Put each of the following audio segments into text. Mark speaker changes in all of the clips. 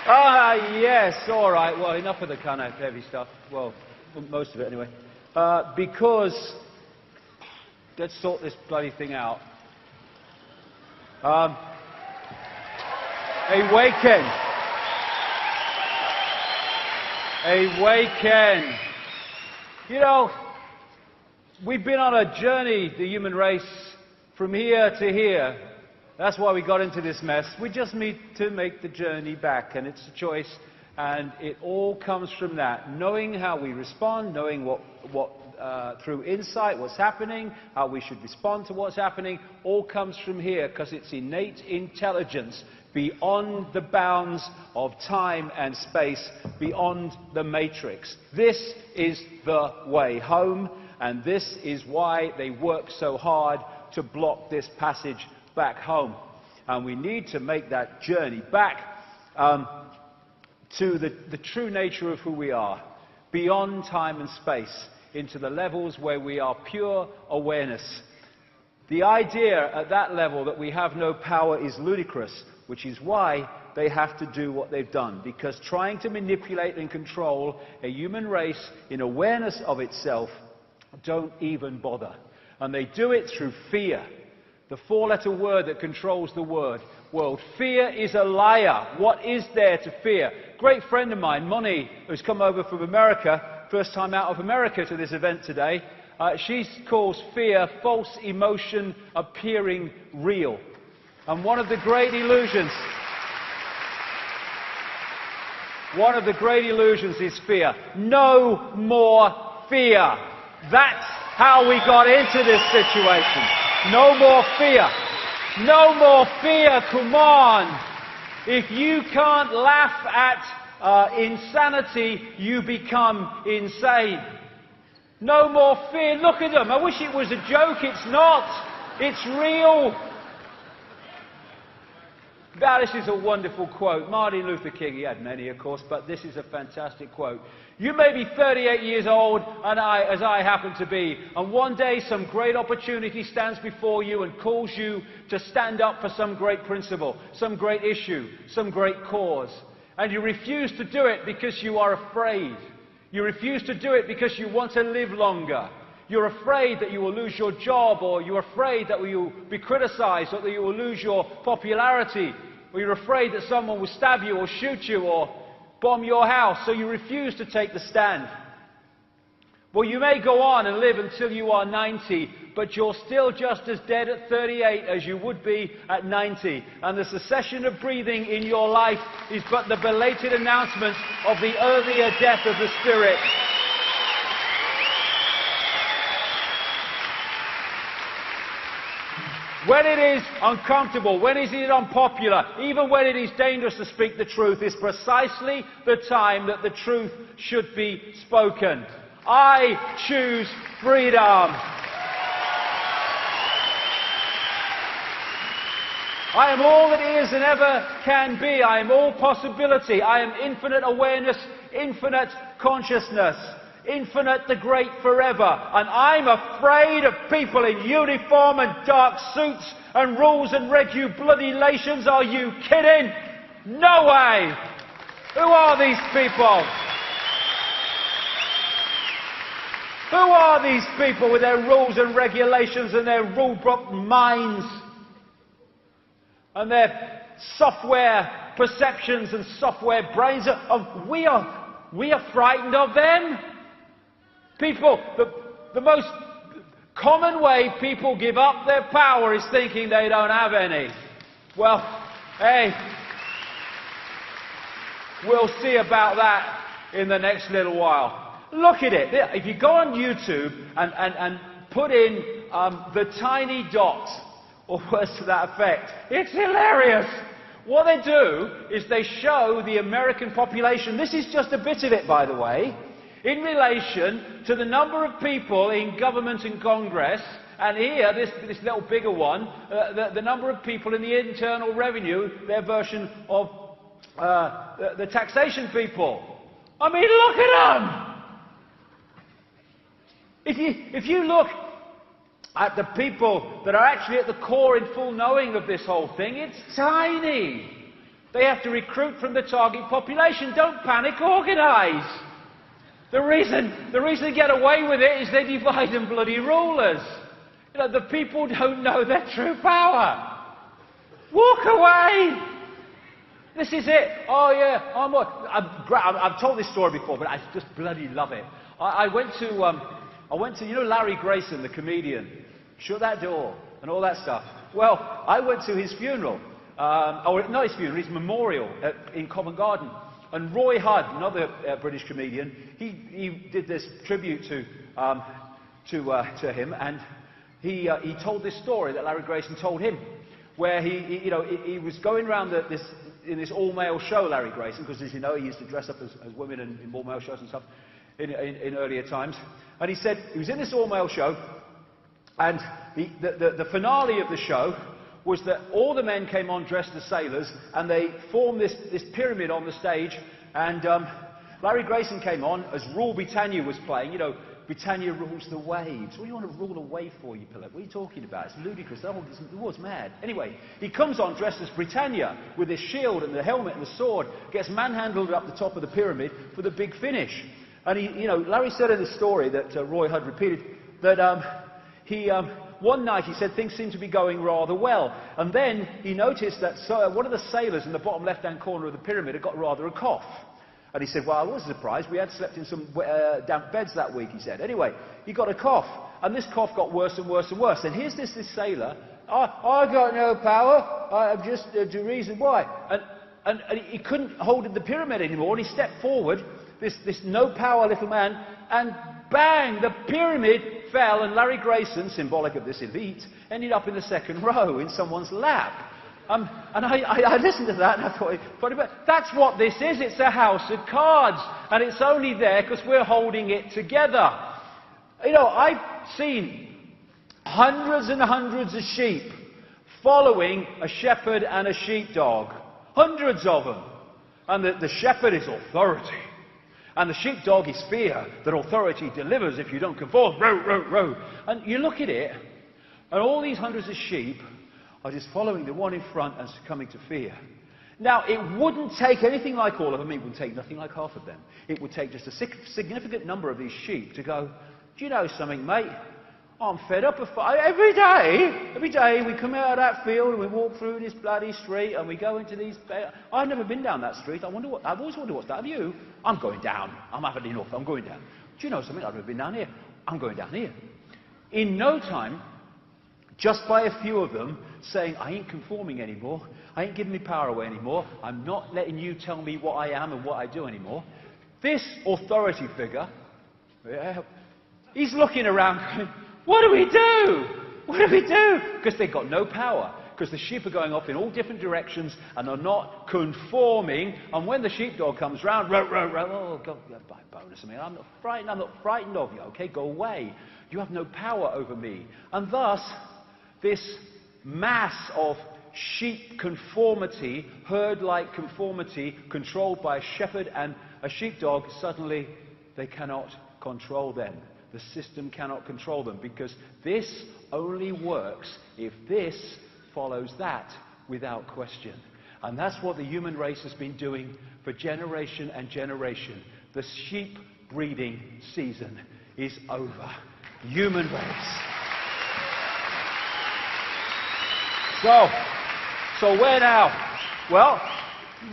Speaker 1: Yes, all right. Well, enough of the kind of heavy stuff. Well, most of it anyway. Because, let's sort this bloody thing out. Awaken. Awaken. You know, we've been on a journey, the human race, from here to here. That's why we got into this mess. We just need to make the journey back, and it's a choice, and it all comes from that. Knowing how we respond, knowing through insight what's happening, how we should respond to what's happening, all comes from here, because it's innate intelligence beyond the bounds of time and space, beyond the matrix. This is the way home, and this is why they work so hard to block this passage back home. And we need to make that journey back to the true nature of who we are, beyond time and space, into the levels where we are pure awareness. The idea at that level that we have no power is ludicrous, which is why they have to do what they've done, because trying to manipulate and control a human race in awareness of itself, don't even bother. And they do it through fear. The four-letter word that controls the world. Fear is a liar. What is there to fear? Great friend of mine, Moni, who's come over from America, first time out of America to this event today, she calls fear false emotion appearing real. And one of the great illusions is fear. No more fear. That's how we got into this situation. No more fear. No more fear, come on. If you can't laugh at insanity, you become insane. No more fear. Look at them. I wish it was a joke. It's not. It's real. Now, this is a wonderful quote. Martin Luther King, he had many, of course, but this is a fantastic quote. You may be 38 years old, as I happen to be, and one day some great opportunity stands before you and calls you to stand up for some great principle, some great issue, some great cause. And you refuse to do it because you are afraid. You refuse to do it because you want to live longer. You're afraid that you will lose your job, or you're afraid that you will be criticized, or that you will lose your popularity, or you're afraid that someone will stab you or shoot you or bomb your house, so you refuse to take the stand. Well, you may go on and live until you are 90, but you're still just as dead at 38 as you would be at 90. And the cessation of breathing in your life is but the belated announcement of the earlier death of the spirit. When it is uncomfortable, when it is unpopular, even when it is dangerous to speak the truth, is precisely the time that the truth should be spoken. I choose freedom. I am all that is and ever can be. I am all possibility. I am infinite awareness, infinite consciousness. Infinite, the great, forever. And I'm afraid of people in uniform and dark suits and rules and regulations. Are you kidding? No way! Who are these people? Who are these people with their rules and regulations and their rule-book minds and their software perceptions and software brains? We are frightened of them. People, the most common way people give up their power is thinking they don't have any. Well, hey, we'll see about that in the next little while. Look at it. If you go on YouTube and put in the tiny dot, or words to that effect, it's hilarious. What they do is they show the American population. This is just a bit of it, by the way. In relation to the number of people in government and Congress, and here, this little bigger one, the number of people in the Internal Revenue, their version of the taxation people. I mean, look at them! If you look at the people that are actually at the core in full knowing of this whole thing, it's tiny. They have to recruit from the target population. Don't panic, organise. The reason they get away with it is they divide and bloody rulers. You know, the people don't know their true power. Walk away. This is it. Oh yeah, I've told this story before, but I just bloody love it. I went to, you know, Larry Grayson, the comedian. Shut that door and all that stuff. Well, I went to his funeral. Or not his funeral, his memorial in Covent Garden. And Roy Hudd, another British comedian, he did this tribute to him, and he told this story that Larry Grayson told him, where he was going around in this all-male show, Larry Grayson, because as you know, he used to dress up as women in all-male shows and stuff in earlier times. And he said he was in this all-male show, and the finale of the show was that all the men came on dressed as sailors, and they formed this pyramid on the stage, and Larry Grayson came on as Rule Britannia was playing. You know, Britannia rules the waves. What do you want to rule a wave for, you pillock? What are you talking about? It's ludicrous. The war's mad. Anyway, he comes on dressed as Britannia with his shield and the helmet and the sword, gets manhandled up the top of the pyramid for the big finish. And Larry said in the story that Roy Hudd repeated that one night he said things seemed to be going rather well, and then he noticed that one of the sailors in the bottom left-hand corner of the pyramid had got rather a cough. And he said, well, I was surprised. We had slept in some damp beds that week, he said. Anyway, he got a cough, and this cough got worse and worse and worse. And here's this sailor, I got no power, I'm just the reason why. And he couldn't hold the pyramid anymore, and he stepped forward, this no-power little man, and bang, the pyramid fell, and Larry Grayson, symbolic of this elite, ended up in the second row in someone's lap. And I listened to that and I thought, but that's what this is. It's a house of cards, and it's only there because we're holding it together. You know, I've seen hundreds and hundreds of sheep following a shepherd and a sheepdog. Hundreds of them. And the shepherd is authority. And the sheepdog is fear that authority delivers if you don't conform. Row, row, row. And you look at it, and all these hundreds of sheep are just following the one in front and succumbing to fear. Now, it wouldn't take anything like all of them. It would take nothing like half of them. It would take just a significant number of these sheep to go, do you know something, mate? I'm fed up of every day we come out of that field and we walk through this bloody street and we go into these... I've never been down that street. I've always wondered what's that. Have you? I'm going down. I'm having enough. I'm going down. Do you know something? I've never been down here. I'm going down here. In no time, just by a few of them saying, I ain't conforming anymore, I ain't giving me power away anymore, I'm not letting you tell me what I am and what I do anymore, this authority figure, he's looking around going, what do we do? What do we do? Because they've got no power. Because the sheep are going off in all different directions and are not conforming. And when the sheepdog comes round, row, row, row, oh, God, buy a bonus. I mean, I'm not frightened of you, okay? Go away. You have no power over me. And thus, this mass of sheep conformity, herd-like conformity, controlled by a shepherd and a sheepdog, suddenly they cannot control them. The system cannot control them, because this only works if this follows that without question. And that's what the human race has been doing for generation and generation. The sheep breeding season is over. Human race. So where now? Well,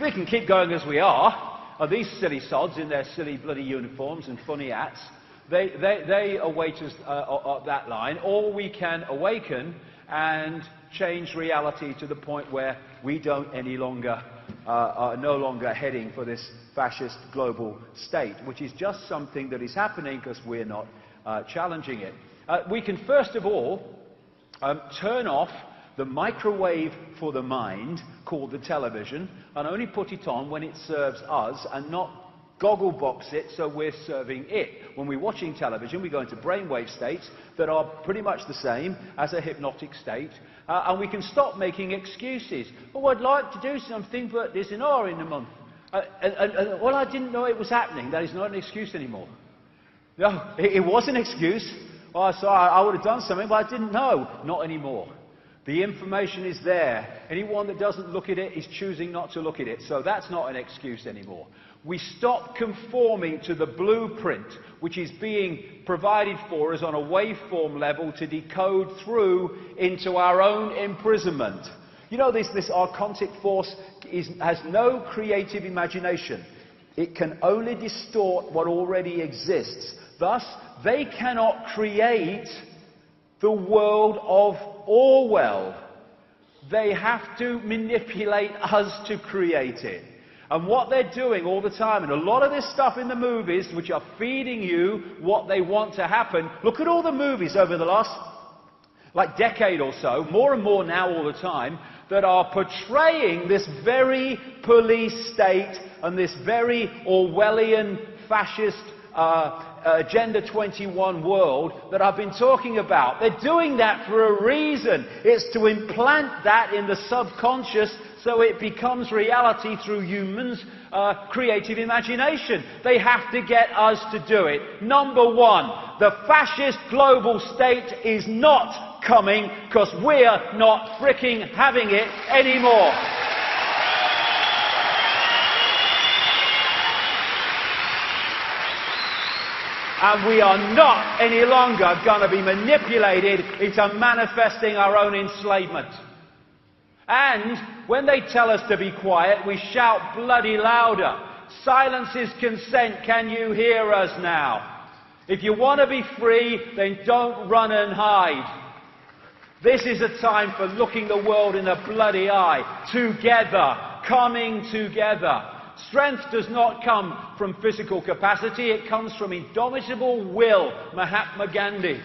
Speaker 1: we can keep going as we are. These silly sods in their silly bloody uniforms and funny hats, they await us up that line, or we can awaken and change reality to the point where we don't any longer, are no longer heading for this fascist global state, which is just something that is happening because we're not challenging it. We can first of all turn off the microwave for the mind called the television and only put it on when it serves us and not goggle box it so we're serving it. When we're watching television, we go into brainwave states that are pretty much the same as a hypnotic state, and we can stop making excuses. Oh, I'd like to do something, but there's an hour in the month. Well, I didn't know it was happening. That is not an excuse anymore. No, it was an excuse. Oh, sorry, I would have done something, but I didn't know. Not anymore. The information is there. Anyone that doesn't look at it is choosing not to look at it. So that's not an excuse anymore. We stop conforming to the blueprint which is being provided for us on a waveform level to decode through into our own imprisonment. You know, this archontic force has no creative imagination. It can only distort what already exists. Thus, they cannot create the world of Orwell. They have to manipulate us to create it. And what they're doing all the time, and a lot of this stuff in the movies, which are feeding you what they want to happen. Look at all the movies over the last, decade or so, more and more now all the time, that are portraying this very police state and this very Orwellian fascist Agenda 21 world that I've been talking about. They're doing that for a reason. It's to implant that in the subconscious so it becomes reality through humans' creative imagination. They have to get us to do it. Number one, the fascist global state is not coming because we're not fricking having it anymore. And we are not any longer going to be manipulated into manifesting our own enslavement. And when they tell us to be quiet, we shout bloody louder. Silence is consent. Can you hear us now? If you want to be free, then don't run and hide. This is a time for looking the world in the bloody eye. Together. Coming together. Strength does not come from physical capacity, it comes from indomitable will, Mahatma Gandhi.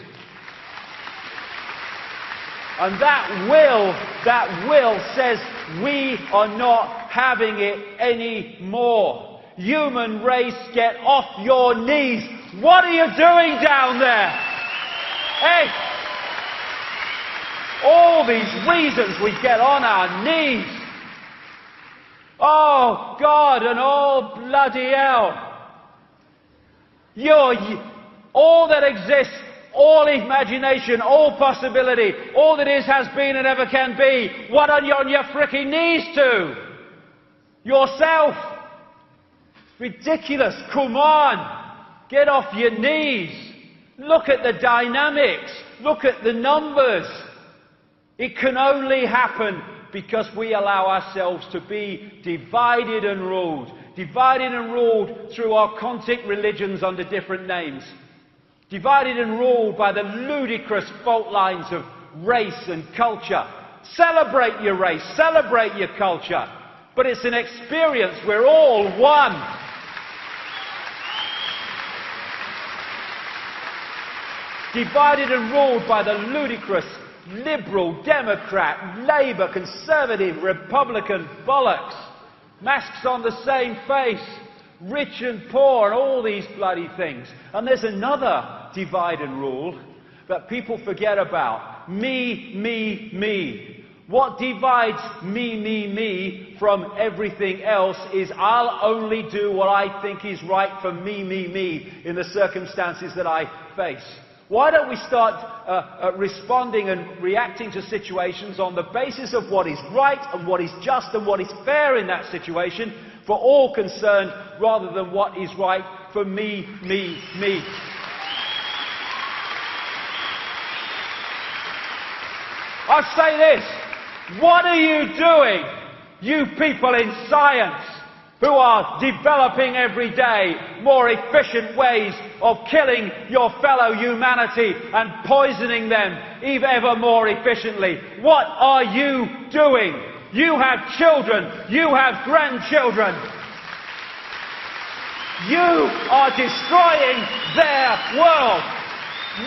Speaker 1: And that will says we are not having it anymore. Human race, get off your knees. What are you doing down there? Hey! All these reasons we get on our knees. Oh, God, and oh, bloody hell. All that exists, all imagination, all possibility, all that is, has been, and ever can be, what are you on your frickin' knees to? Yourself. Ridiculous. Come on. Get off your knees. Look at the dynamics. Look at the numbers. It can only happen because we allow ourselves to be divided and ruled. Divided and ruled through archontic religions under different names. Divided and ruled by the ludicrous fault lines of race and culture. Celebrate your race, celebrate your culture. But it's an experience, we're all one. Divided and ruled by the ludicrous Liberal, Democrat, Labour, Conservative, Republican bollocks. Masks on the same face. Rich and poor and all these bloody things. And there's another divide and rule that people forget about. Me, me, me. What divides me from everything else is I'll only do what I think is right for me in the circumstances that I face. Why don't we start responding and reacting to situations on the basis of what is right and what is just and what is fair in that situation for all concerned, rather than what is right for me. I say this, what are you doing, you people in science, who are developing every day more efficient ways of killing your fellow humanity and poisoning them ever more efficiently? What are you doing? You have children, you have grandchildren. You are destroying their world.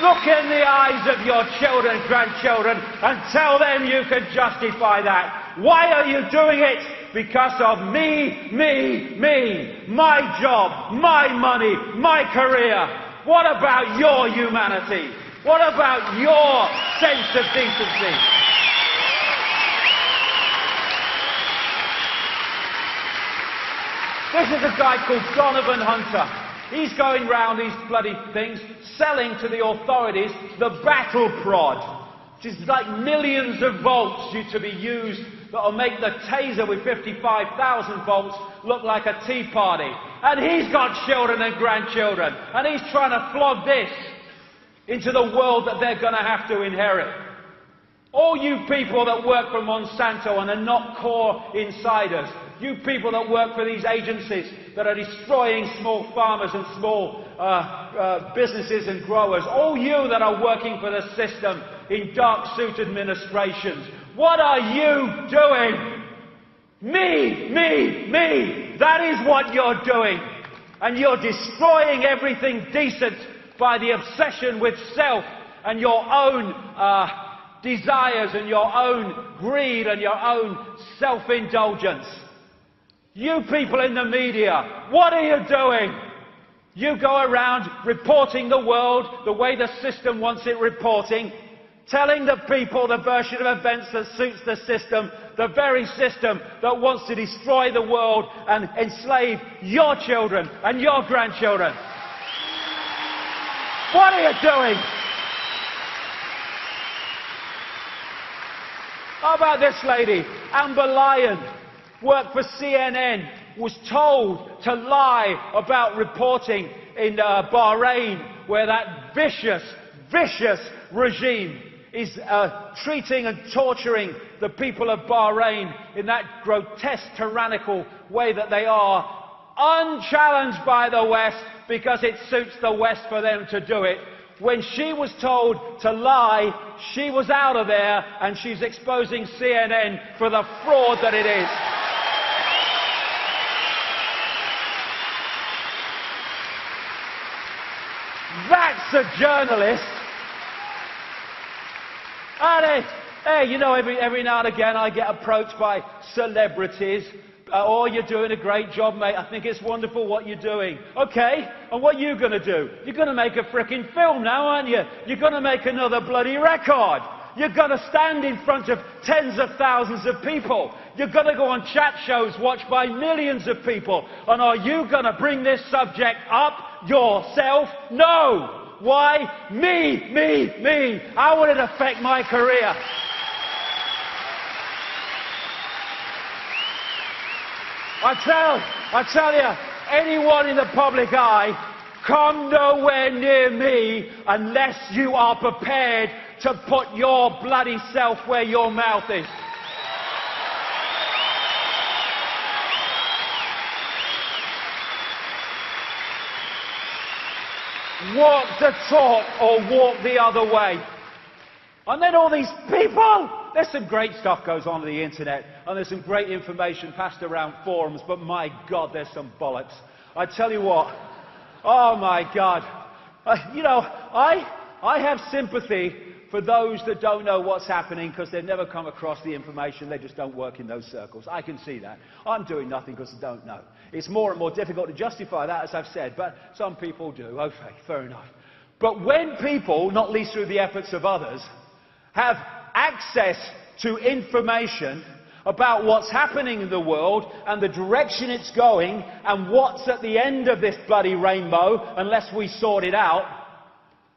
Speaker 1: Look in the eyes of your children, grandchildren, and tell them you can justify that. Why are you doing it? Because of me. My job, my money, my career. What about your humanity? What about your sense of decency? This is a guy called Donovan Hunter. He's going round these bloody things, selling to the authorities the battle prod. which is like millions of volts due to be used that will make the taser with 55,000 volts look like a tea party. And he's got children and grandchildren, and he's trying to flog this into the world that they're going to have to inherit. All you people that work for Monsanto and are not core insiders, you people that work for these agencies that are destroying small farmers and small businesses and growers, all you that are working for the system in dark suit administrations, what are you doing? Me, me, me. That is what you're doing. And you're destroying everything decent by the obsession with self and your own desires and your own greed and your own self-indulgence. You people in the media, what are you doing? You go around reporting the world the way the system wants it reporting, telling the people the version of events that suits the system, the very system that wants to destroy the world and enslave your children and your grandchildren. What are you doing? How about this lady, Amber Lyon, worked for CNN, was told to lie about reporting in Bahrain, where that vicious, vicious regime is treating and torturing the people of Bahrain in that grotesque, tyrannical way that they are, unchallenged by the West, because it suits the West for them to do it. When she was told to lie, she was out of there, and she's exposing CNN for the fraud that it is. That's a journalist. And hey, you know, every now and again I get approached by celebrities. Oh, you're doing a great job, mate. I think it's wonderful what you're doing. Okay, and what are you going to do? You're going to make a frickin' film now, aren't you? You're going to make another bloody record. You're going to stand in front of tens of thousands of people. You're going to go on chat shows watched by millions of people. And are you going to bring this subject up yourself? No. Why? Me, me, me. How would it affect my career? I tell you, anyone in the public eye, come nowhere near me unless you are prepared to put your bloody self where your mouth is. Walk the talk or walk the other way. And then all these people, there's some great stuff goes on the internet, and there's some great information passed around forums, but my God, there's some bollocks. I tell you what, oh my God. You know, I have sympathy for those that don't know what's happening because they've never come across the information. They just don't work in those circles. I can see that. I'm doing nothing because I don't know. It's more and more difficult to justify that, as I've said, but some people do. Okay, fair enough. But when people, not least through the efforts of others, have access to information about what's happening in the world and the direction it's going and what's at the end of this bloody rainbow, unless we sort it out,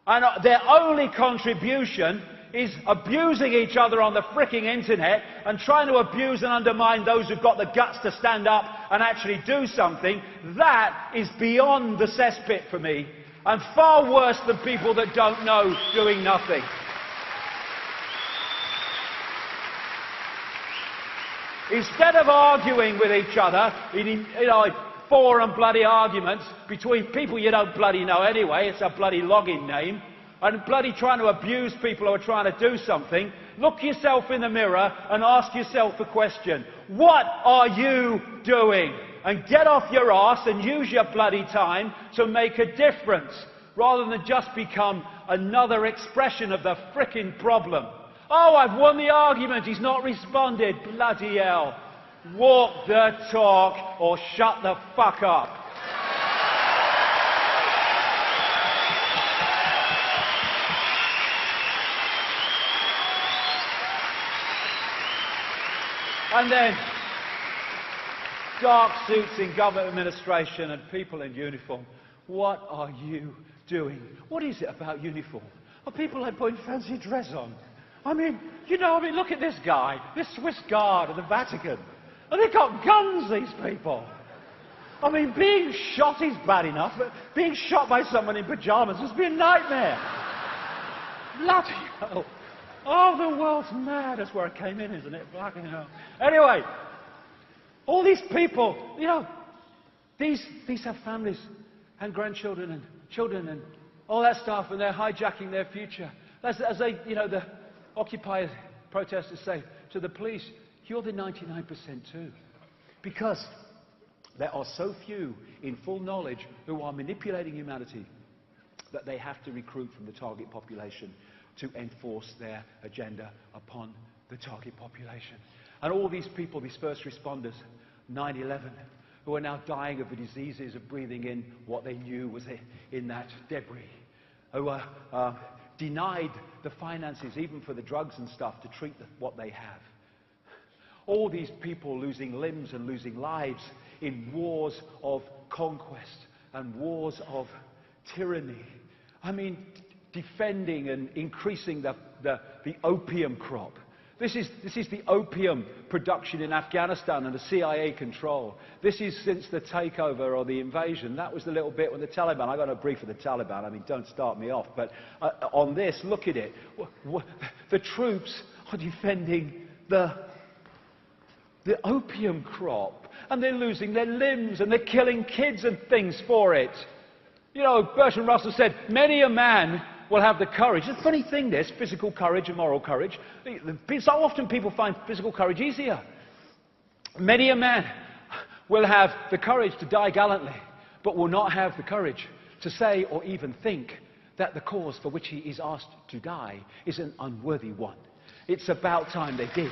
Speaker 1: and their only contribution is abusing each other on the fricking internet and trying to abuse and undermine those who've got the guts to stand up and actually do something, that is beyond the cesspit for me, and far worse than people that don't know doing nothing. Instead of arguing with each other in forum bloody arguments between people you don't bloody know anyway, it's a bloody login name, and bloody trying to abuse people who are trying to do something, look yourself in the mirror and ask yourself a question. What are you doing? And get off your arse and use your bloody time to make a difference, rather than just become another expression of the frickin' problem. Oh, I've won the argument, he's not responded. Bloody hell. Walk the talk or shut the fuck up. And then, dark suits in government administration and people in uniform. What are you doing? What is it about uniform? Are people like putting fancy dress on? I mean, look at this guy, this Swiss guard of the Vatican. And they've got guns, these people. I mean, being shot is bad enough, but being shot by someone in pyjamas must be a nightmare. Bloody hell. Oh, the world's mad. That's where I came in, isn't it? Fucking hell. Anyway, all these people, these have families and grandchildren and children and all that stuff, and they're hijacking their future. As they, the Occupy protesters say to the police, you're the 99% too. Because there are so few in full knowledge who are manipulating humanity that they have to recruit from the target population to enforce their agenda upon the target population. And all these people, these first responders, 9/11, who are now dying of the diseases of breathing in what they knew was in that debris, who are denied the finances even for the drugs and stuff to treat what they have. All these people losing limbs and losing lives in wars of conquest and wars of tyranny. I mean, defending and increasing the opium crop. This is the opium production in Afghanistan and the CIA control. This is since the takeover or the invasion. That was the little bit when the Taliban, I got a brief for the Taliban, I mean, don't start me off, but on this, look at it. The troops are defending the opium crop, and they're losing their limbs, and they're killing kids and things for it. Bertrand Russell said, many a man will have the courage. It's a funny thing, this, physical courage and moral courage. So often people find physical courage easier. Many a man will have the courage to die gallantly, but will not have the courage to say or even think that the cause for which he is asked to die is an unworthy one. It's about time they did.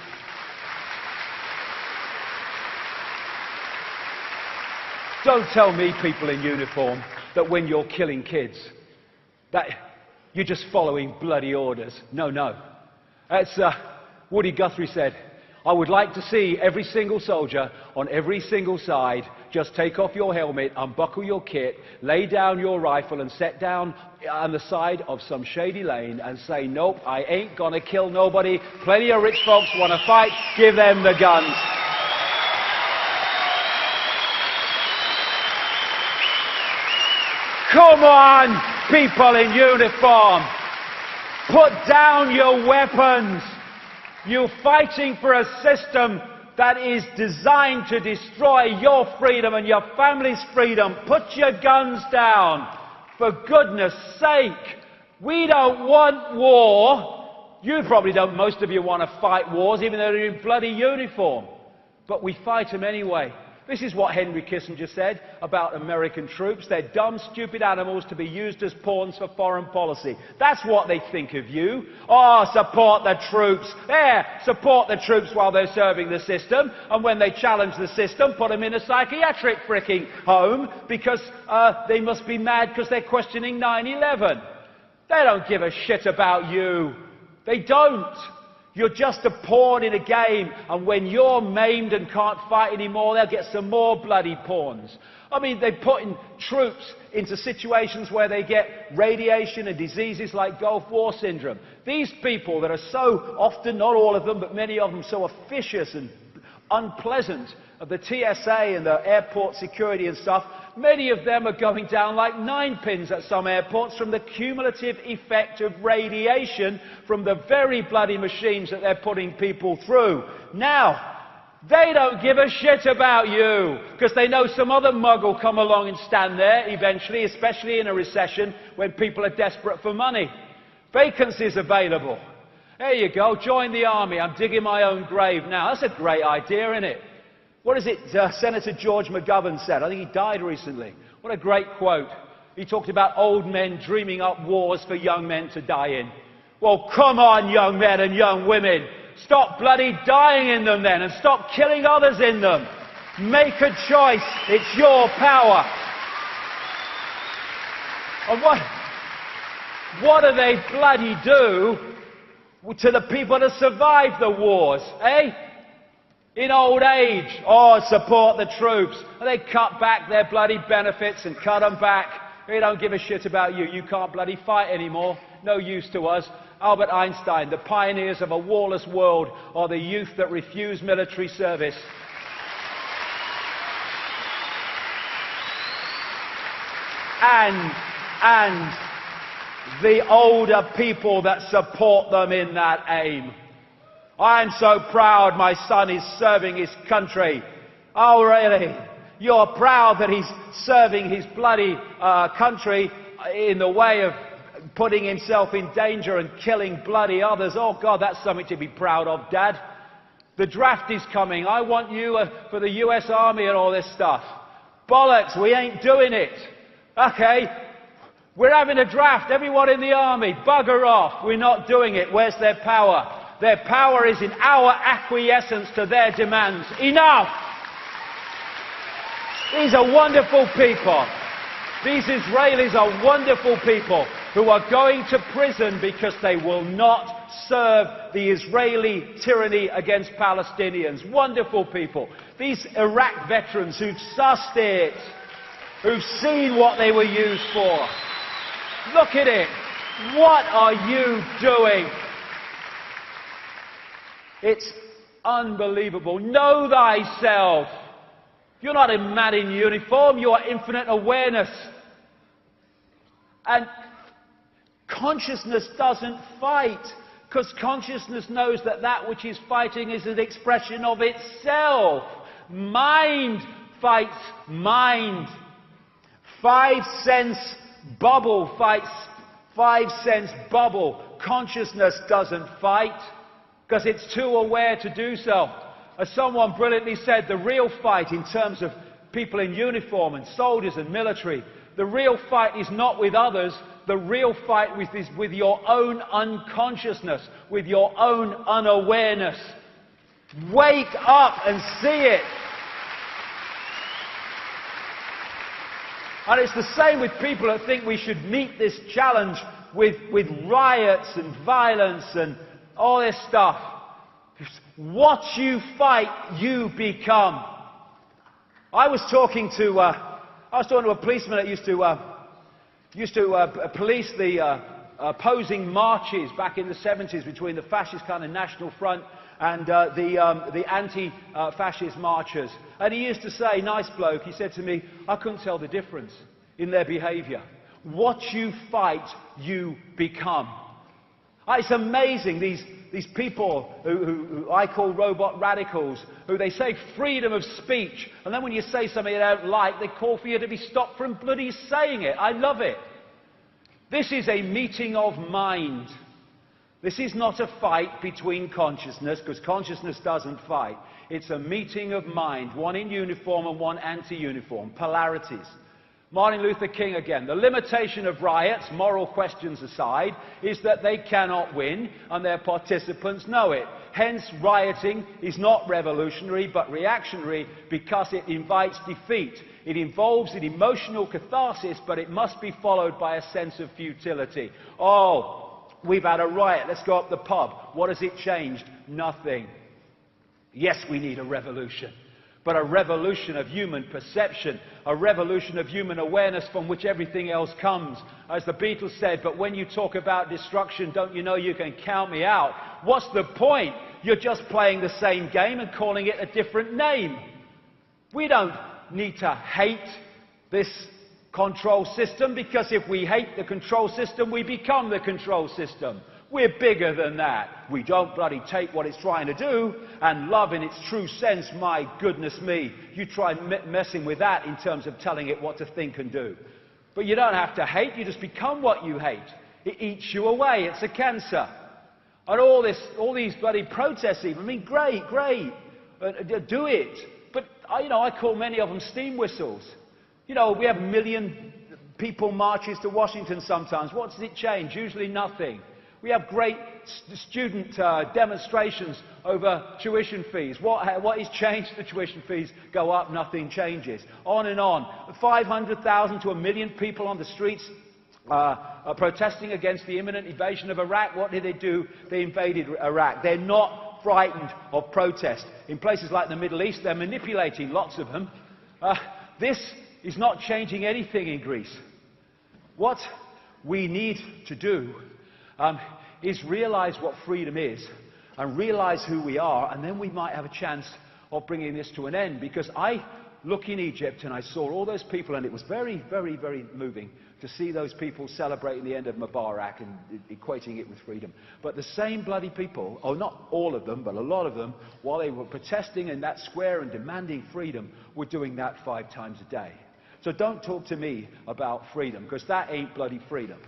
Speaker 1: Don't tell me, people in uniform, that when you're killing kids, that you're just following bloody orders. No. As Woody Guthrie said, I would like to see every single soldier on every single side just take off your helmet, unbuckle your kit, lay down your rifle and sit down on the side of some shady lane and say, nope, I ain't gonna kill nobody. Plenty of rich folks want to fight, give them the guns. Come on, people in uniform. Put down your weapons. You're fighting for a system that is designed to destroy your freedom and your family's freedom. Put your guns down. For goodness sake. We don't want war. You probably don't, most of you want to fight wars, even though they're in bloody uniform. But we fight them anyway. This is what Henry Kissinger said about American troops. They're dumb, stupid animals to be used as pawns for foreign policy. That's what they think of you. Oh, support the troops. There, support the troops while they're serving the system. And when they challenge the system, put them in a psychiatric fricking home because they must be mad because they're questioning 9/11. They don't give a shit about you. They don't. You're just a pawn in a game, and when you're maimed and can't fight anymore, they'll get some more bloody pawns. I mean, they're putting troops into situations where they get radiation and diseases like Gulf War syndrome. These people that are so often, not all of them, but many of them, so officious and unpleasant, of the TSA and the airport security and stuff, many of them are going down like 9 pins at some airports from the cumulative effect of radiation from the very bloody machines that they're putting people through. Now, they don't give a shit about you because they know some other mug will come along and stand there eventually, especially in a recession when people are desperate for money. Vacancies available. There you go, join the army. I'm digging my own grave now. That's a great idea, isn't it? What is it Senator George McGovern said? I think he died recently. What a great quote. He talked about old men dreaming up wars for young men to die in. Well, come on, young men and young women. Stop bloody dying in them then and stop killing others in them. Make a choice. It's your power. And what do they bloody do to the people that survived the wars, eh? In old age, oh, support the troops. And they cut back their bloody benefits and cut them back. They don't give a shit about you. You can't bloody fight anymore. No use to us. Albert Einstein, the pioneers of a warless world are the youth that refuse military service. And the older people that support them in that aim. I'm so proud my son is serving his country. Oh, really? You're proud that he's serving his bloody country in the way of putting himself in danger and killing bloody others. Oh, God, that's something to be proud of, Dad. The draft is coming. I want you for the US Army and all this stuff. Bollocks, we ain't doing it. Okay, we're having a draft. Everyone in the army, bugger off. We're not doing it. Where's their power? Their power is in our acquiescence to their demands. Enough! These are wonderful people. These Israelis are wonderful people who are going to prison because they will not serve the Israeli tyranny against Palestinians. Wonderful people. These Iraq veterans who've sussed it, who've seen what they were used for. Look at it. What are you doing? It's unbelievable. Know thyself. You're not a man in uniform. You are infinite awareness. And consciousness doesn't fight, because consciousness knows that that which is fighting is an expression of itself. Mind fights mind. 5 sense bubble fights 5 sense bubble. Consciousness doesn't fight because it's too aware to do so. As someone brilliantly said, the real fight in terms of people in uniform and soldiers and military, the real fight is not with others. The real fight is with your own unconsciousness, with your own unawareness. Wake up and see it. And it's the same with people that think we should meet this challenge with riots and violence and all this stuff. What you fight, you become. I was talking to a policeman that used to police the opposing marches back in the 70s between the fascist kind of National Front and the anti-fascist marchers. And he used to say, nice bloke, he said to me, I couldn't tell the difference in their behaviour. What you fight, you become. It's amazing, these people who I call robot radicals, who they say freedom of speech, and then when you say something they don't like, they call for you to be stopped from bloody saying it. I love it. This is a meeting of mind. This is not a fight between consciousness, because consciousness doesn't fight. It's a meeting of mind, one in uniform and one anti-uniform, polarities. Martin Luther King again. The limitation of riots, moral questions aside, is that they cannot win, and their participants know it. Hence, rioting is not revolutionary, but reactionary, because it invites defeat. It involves an emotional catharsis, but it must be followed by a sense of futility. Oh, we've had a riot, let's go up the pub. What has it changed? Nothing. Yes, we need a revolution, but a revolution of human perception, a revolution of human awareness from which everything else comes. As the Beatles said, but when you talk about destruction, don't you know you can count me out? What's the point? You're just playing the same game and calling it a different name. We don't need to hate this control system, because if we hate the control system, we become the control system. We're bigger than that. We don't bloody take what it's trying to do and love in its true sense. My goodness me. You try messing with that in terms of telling it what to think and do. But you don't have to hate. You just become what you hate. It eats you away. It's a cancer. And all these bloody protests even. I mean, great. Do it. But, I call many of them steam whistles. We have 1 million people marches to Washington sometimes. What does it change? Usually nothing. We have great student demonstrations over tuition fees. What is changed? The tuition fees go up, nothing changes. On and on. 500,000 to 1 million people on the streets protesting against the imminent invasion of Iraq. What did they do? They invaded Iraq. They're not frightened of protest. In places like the Middle East, they're manipulating, lots of them. This is not changing anything in Greece. What we need to do is realize what freedom is and realize who we are, and then we might have a chance of bringing this to an end. Because I look in Egypt and I saw all those people, and it was very, very, very moving to see those people celebrating the end of Mubarak and equating it with freedom. But the same bloody people, or not all of them, but a lot of them, while they were protesting in that square and demanding freedom, were doing that 5 times a day. So don't talk to me about freedom, because that ain't bloody freedom.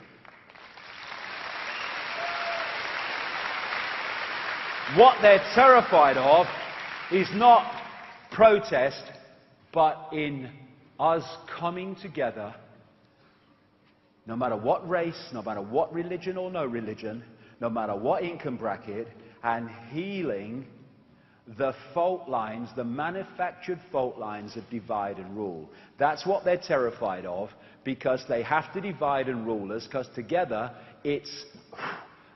Speaker 1: What they're terrified of is not protest, but in us coming together, no matter what race, no matter what religion or no religion, no matter what income bracket, and healing the fault lines, the manufactured fault lines of divide and rule. That's what they're terrified of, because they have to divide and rule us, because together it's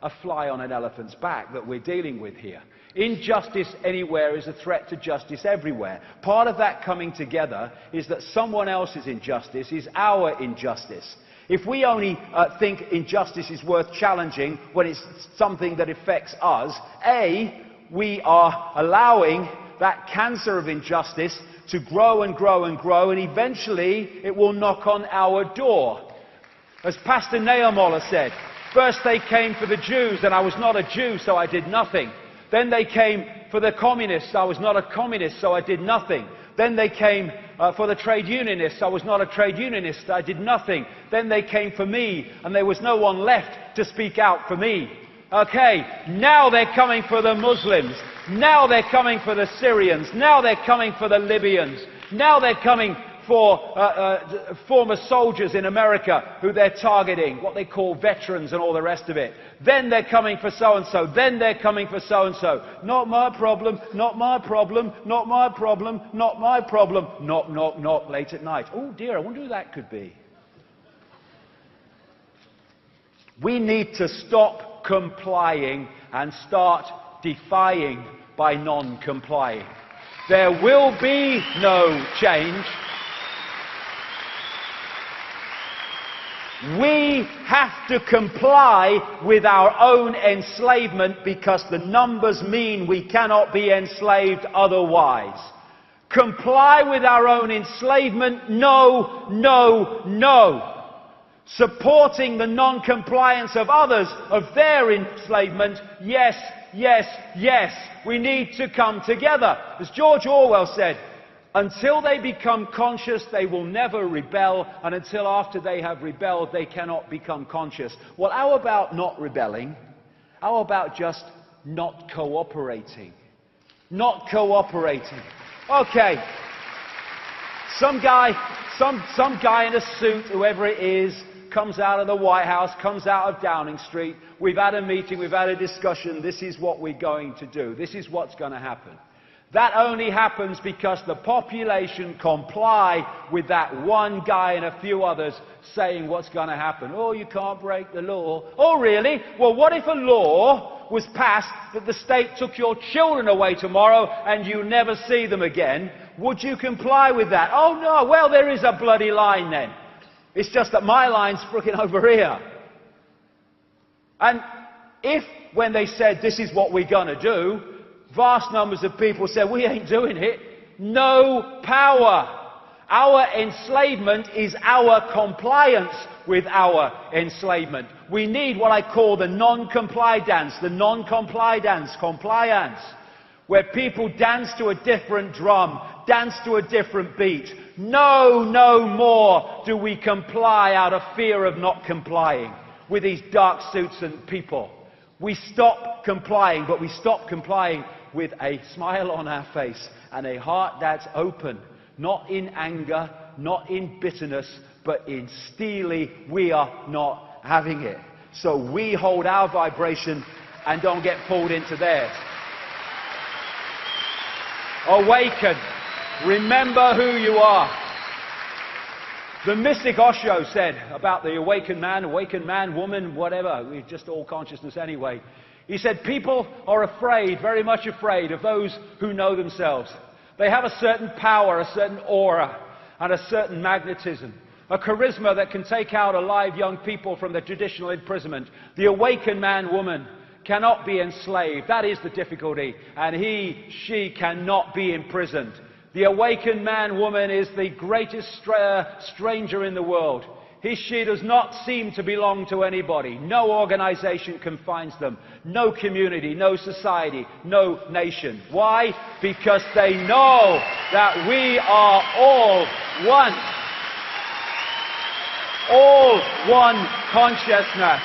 Speaker 1: a fly on an elephant's back that we're dealing with here. Injustice anywhere is a threat to justice everywhere. Part of that coming together is that someone else's injustice is our injustice. If we only think injustice is worth challenging when it's something that affects us, A, we are allowing that cancer of injustice to grow and grow and grow, and eventually it will knock on our door. As Pastor Nehemiah said, first they came for the Jews, and I was not a Jew, so I did nothing. Then they came for the communists. I was not a communist, so I did nothing. Then they came for the trade unionists. I was not a trade unionist. I did nothing. Then they came for me, and there was no one left to speak out for me. Okay, now they're coming for the Muslims. Now they're coming for the Syrians. Now they're coming for the Libyans. Now they're coming for former soldiers in America who they're targeting, what they call veterans and all the rest of it. Then they're coming for so-and-so. Then they're coming for so-and-so. Not my problem, not my problem, not my problem, not my problem. Knock, knock, knock, late at night. Oh dear, I wonder who that could be. We need to stop complying and start defying by non-complying. There will be no change. We have to comply with our own enslavement, because the numbers mean we cannot be enslaved otherwise. Comply with our own enslavement? No, no, no. Supporting the non-compliance of others, of their enslavement? Yes, yes, yes. We need to come together. As George Orwell said, until they become conscious, they will never rebel, and until after they have rebelled, they cannot become conscious. Well, how about not rebelling? How about just not cooperating? Not cooperating. Okay. Some guy in a suit, whoever it is, comes out of the White House, comes out of Downing Street. We've had a meeting, we've had a discussion. This is what we're going to do. This is what's going to happen. That only happens because the population comply with that one guy and a few others saying what's going to happen. Oh, you can't break the law. Oh, really? Well, what if a law was passed that the state took your children away tomorrow and you never see them again? Would you comply with that? Oh, no. Well, there is a bloody line then. It's just that my line's frickin' over here. And if, when they said this is what we're going to do, vast numbers of people said, we ain't doing it. No power. Our enslavement is our compliance with our enslavement. We need what I call the non-comply dance, compliance, where people dance to a different drum, dance to a different beat. No, no more do we comply out of fear of not complying with these dark suits and people. We stop complying, but we stop complying with a smile on our face and a heart that's open, not in anger, not in bitterness, but in steely, we are not having it. So we hold our vibration and don't get pulled into theirs. Awaken. Remember who you are. The mystic Osho said about the awakened man, woman, whatever, we're just all consciousness anyway. He said people are afraid, very much afraid, of those who know themselves. They have a certain power, a certain aura, and a certain magnetism. a charisma that can take out alive young people from their traditional imprisonment. The awakened man, woman, cannot be enslaved. That is the difficulty. And he, she cannot be imprisoned. The awakened man, woman is the greatest stranger in the world. He, she does not seem to belong to anybody. No organization confines them. No community, no society, no nation. Why? Because they know that we are all one. All one consciousness.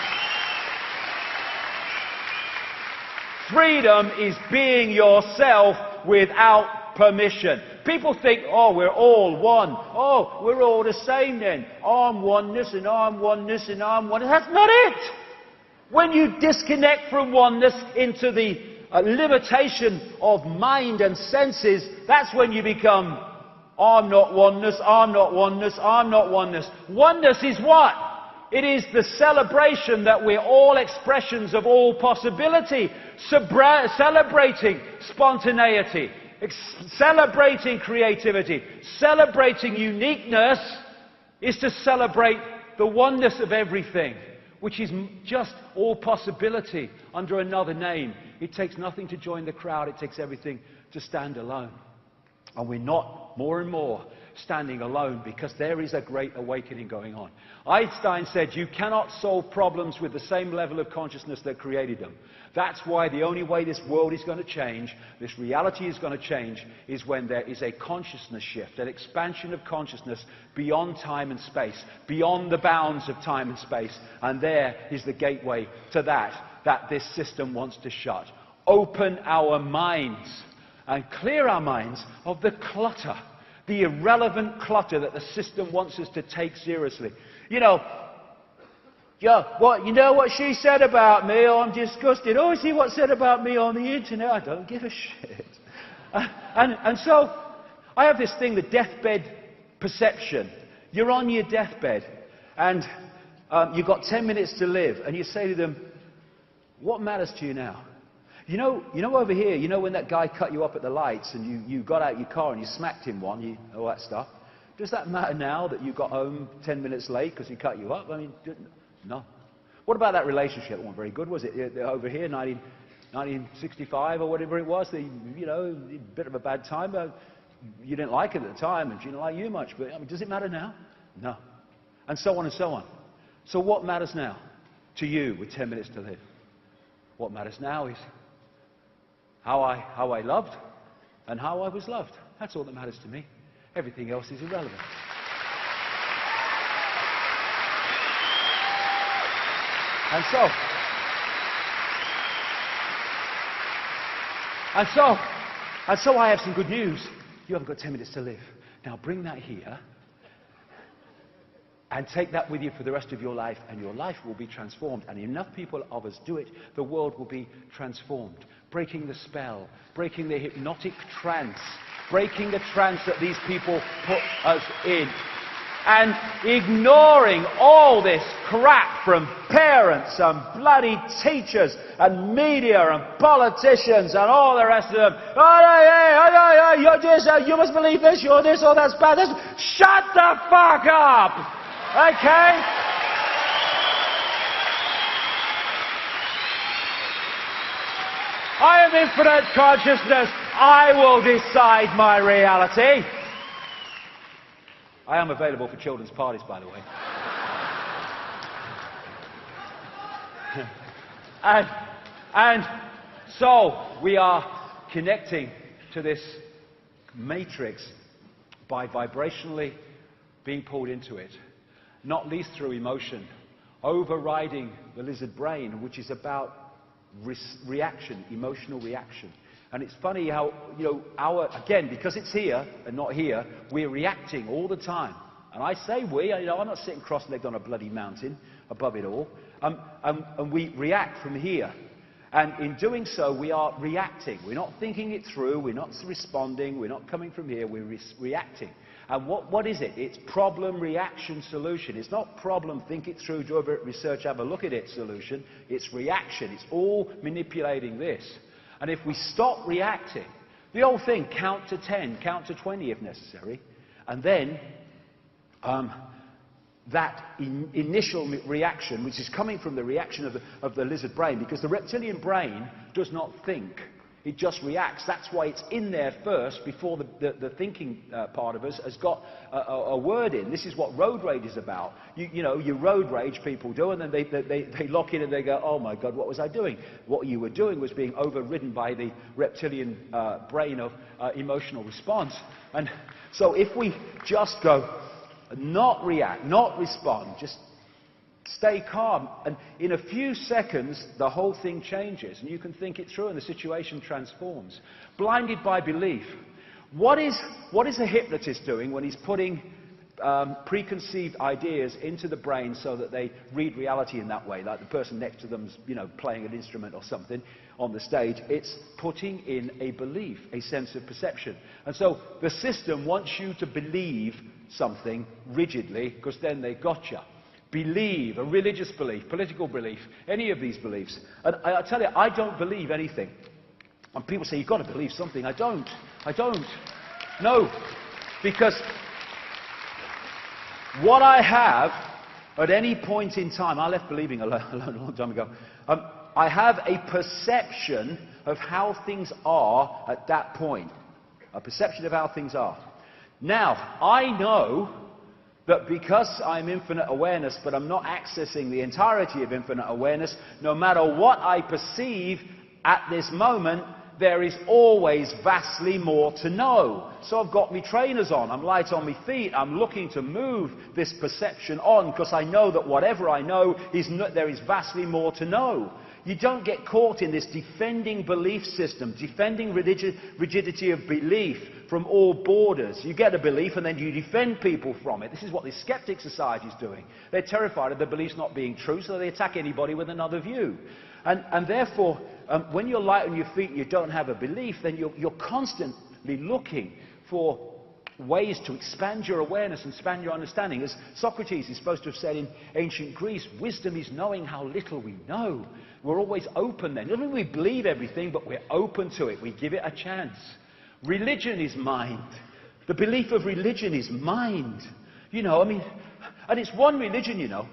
Speaker 1: Freedom is being yourself without permission. People think, oh, we're all one. Oh, we're all the same then. I'm oneness and I'm oneness and I'm oneness. That's not it. When you disconnect from oneness into the limitation of mind and senses, that's when you become, I'm not oneness, I'm not oneness, I'm not oneness. Oneness is what? It is the celebration that we're all expressions of all possibility. Celebrating spontaneity. Celebrating creativity, celebrating uniqueness is to celebrate the oneness of everything, which is just all possibility under another name. It takes nothing to join the crowd, it takes everything to stand alone. And we're not more and more standing alone because there is a great awakening going on. Einstein said you cannot solve problems with the same level of consciousness that created them. That's why the only way this world is going to change, this reality is going to change, is when there is a consciousness shift, an expansion of consciousness beyond time and space, beyond the bounds of time and space. And there is the gateway to that this system wants to shut. Open our minds and clear our minds of the clutter, the irrelevant clutter that the system wants us to take seriously. You know what she said about me? Oh, I'm disgusted. Oh, see what said about me on the internet? I don't give a shit. And so I have this thing, the deathbed perception. You're on your deathbed and you've got 10 minutes to live, and you say to them, what matters to you now? You know over here, you know when that guy cut you up at the lights and you got out your car and you smacked him all that stuff? Does that matter now that you got home 10 minutes late because he cut you up? I mean, no. What about that relationship? It wasn't very good, was it? Over here, 1965 or whatever it was, a bit of a bad time. You didn't like it at the time and she didn't like you much. But I mean, does it matter now? No. And so on and so on. So what matters now to you with 10 minutes to live? What matters now is how I loved and how I was loved. That's all that matters to me. Everything else is irrelevant. And so I have some good news. You haven't got 10 minutes to live. Now bring that here and take that with you for the rest of your life, and your life will be transformed. And enough people of us do it, the world will be transformed. Breaking the spell, breaking the hypnotic trance, breaking the trance that these people put us in. And ignoring all this crap from parents and bloody teachers and media and politicians and all the rest of them. Oh, you're this, you must believe this, you're this, oh, that's bad. Shut the fuck up! Okay? I am infinite consciousness. I will decide my reality. I am available for children's parties, by the way. and so we are connecting to this matrix by vibrationally being pulled into it, not least through emotion, overriding the lizard brain, which is about reaction, emotional reaction. And it's funny how, again, because it's here and not here, we're reacting all the time. And I say we, I'm not sitting cross-legged on a bloody mountain above it all. And we react from here. And in doing so, we are reacting. We're not thinking it through. We're not responding. We're not coming from here. We're reacting. And what is it? It's problem, reaction, solution. It's not problem, think it through, do a bit of research, have a look at it, solution. It's reaction. It's all manipulating this. And if we stop reacting, the old thing, count to 10, count to 20 if necessary, and then
Speaker 2: that initial reaction, which is coming from the reaction of the lizard brain, because the reptilian brain does not think. It just reacts. That's why it's in there first before the thinking part of us has got a word in. This is what road rage is about. You know, you road rage, people do, and then they lock in and they go, oh my God, what was I doing? What you were doing was being overridden by the reptilian brain of emotional response. And so if we just go, not react, not respond, just stay calm, and in a few seconds the whole thing changes and you can think it through and the situation transforms. Blinded by belief. What is a hypnotist doing when he's putting preconceived ideas into the brain so that they read reality in that way, like the person next to them's, you know, playing an instrument or something on the stage? It's putting in a belief, a sense of perception. And so the system wants you to believe something rigidly, because then they got you. Believe, a religious belief, political belief, any of these beliefs. And I tell you, I don't believe anything. And people say, you've got to believe something. I don't. No. Because what I have at any point in time, I left believing a long time ago, I have a perception of how things are at that point. A perception of how things are. Now, I know that because I'm infinite awareness, but I'm not accessing the entirety of infinite awareness, no matter what I perceive at this moment, there is always vastly more to know. So I've got my trainers on, I'm light on my feet, I'm looking to move this perception on, because I know that whatever I know, there is vastly more to know. You don't get caught in this defending belief system, defending rigidity of belief from all borders. You get a belief and then you defend people from it. This is what the skeptic society is doing. They're terrified of the beliefs not being true, so they attack anybody with another view. And therefore, when you're light on your feet and you don't have a belief, then you're constantly looking for ways to expand your awareness and expand your understanding. As Socrates is supposed to have said in ancient Greece, wisdom is knowing how little we know. We're always open then. Not only we believe everything, but we're open to it. We give it a chance. Religion is mind. The belief of religion is mind. You know, I mean, and it's one religion, you know.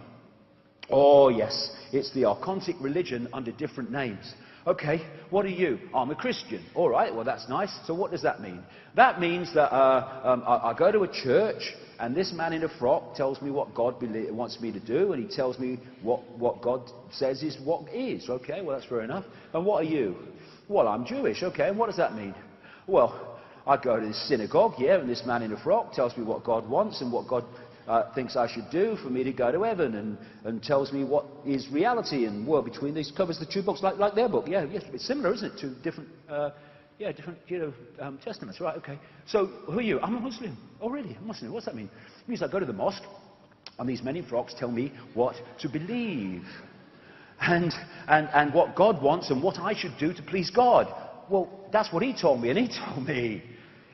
Speaker 2: Oh, yes, it's the Archontic religion under different names. Okay, what are you? I'm a Christian. All right, well, that's nice. So what does that mean? That means that I go to a church, and this man in a frock tells me what God wants me to do, and he tells me what God says is what is. Okay, well, that's fair enough. And what are you? Well, I'm Jewish. Okay, and what does that mean? Well, I go to this synagogue, yeah, and this man in a frock tells me what God wants and what God thinks I should do for me to go to heaven, and tells me what is reality, and well, between these covers the two books like their book. Yeah, yes, it's similar, isn't it, to different testaments, right? Okay. So who are you? I'm a Muslim. Oh, really? A Muslim? What's that mean? It means I go to the mosque, and these men in frocks tell me what to believe, and what God wants, and what I should do to please God. Well, that's what he told me, and he told me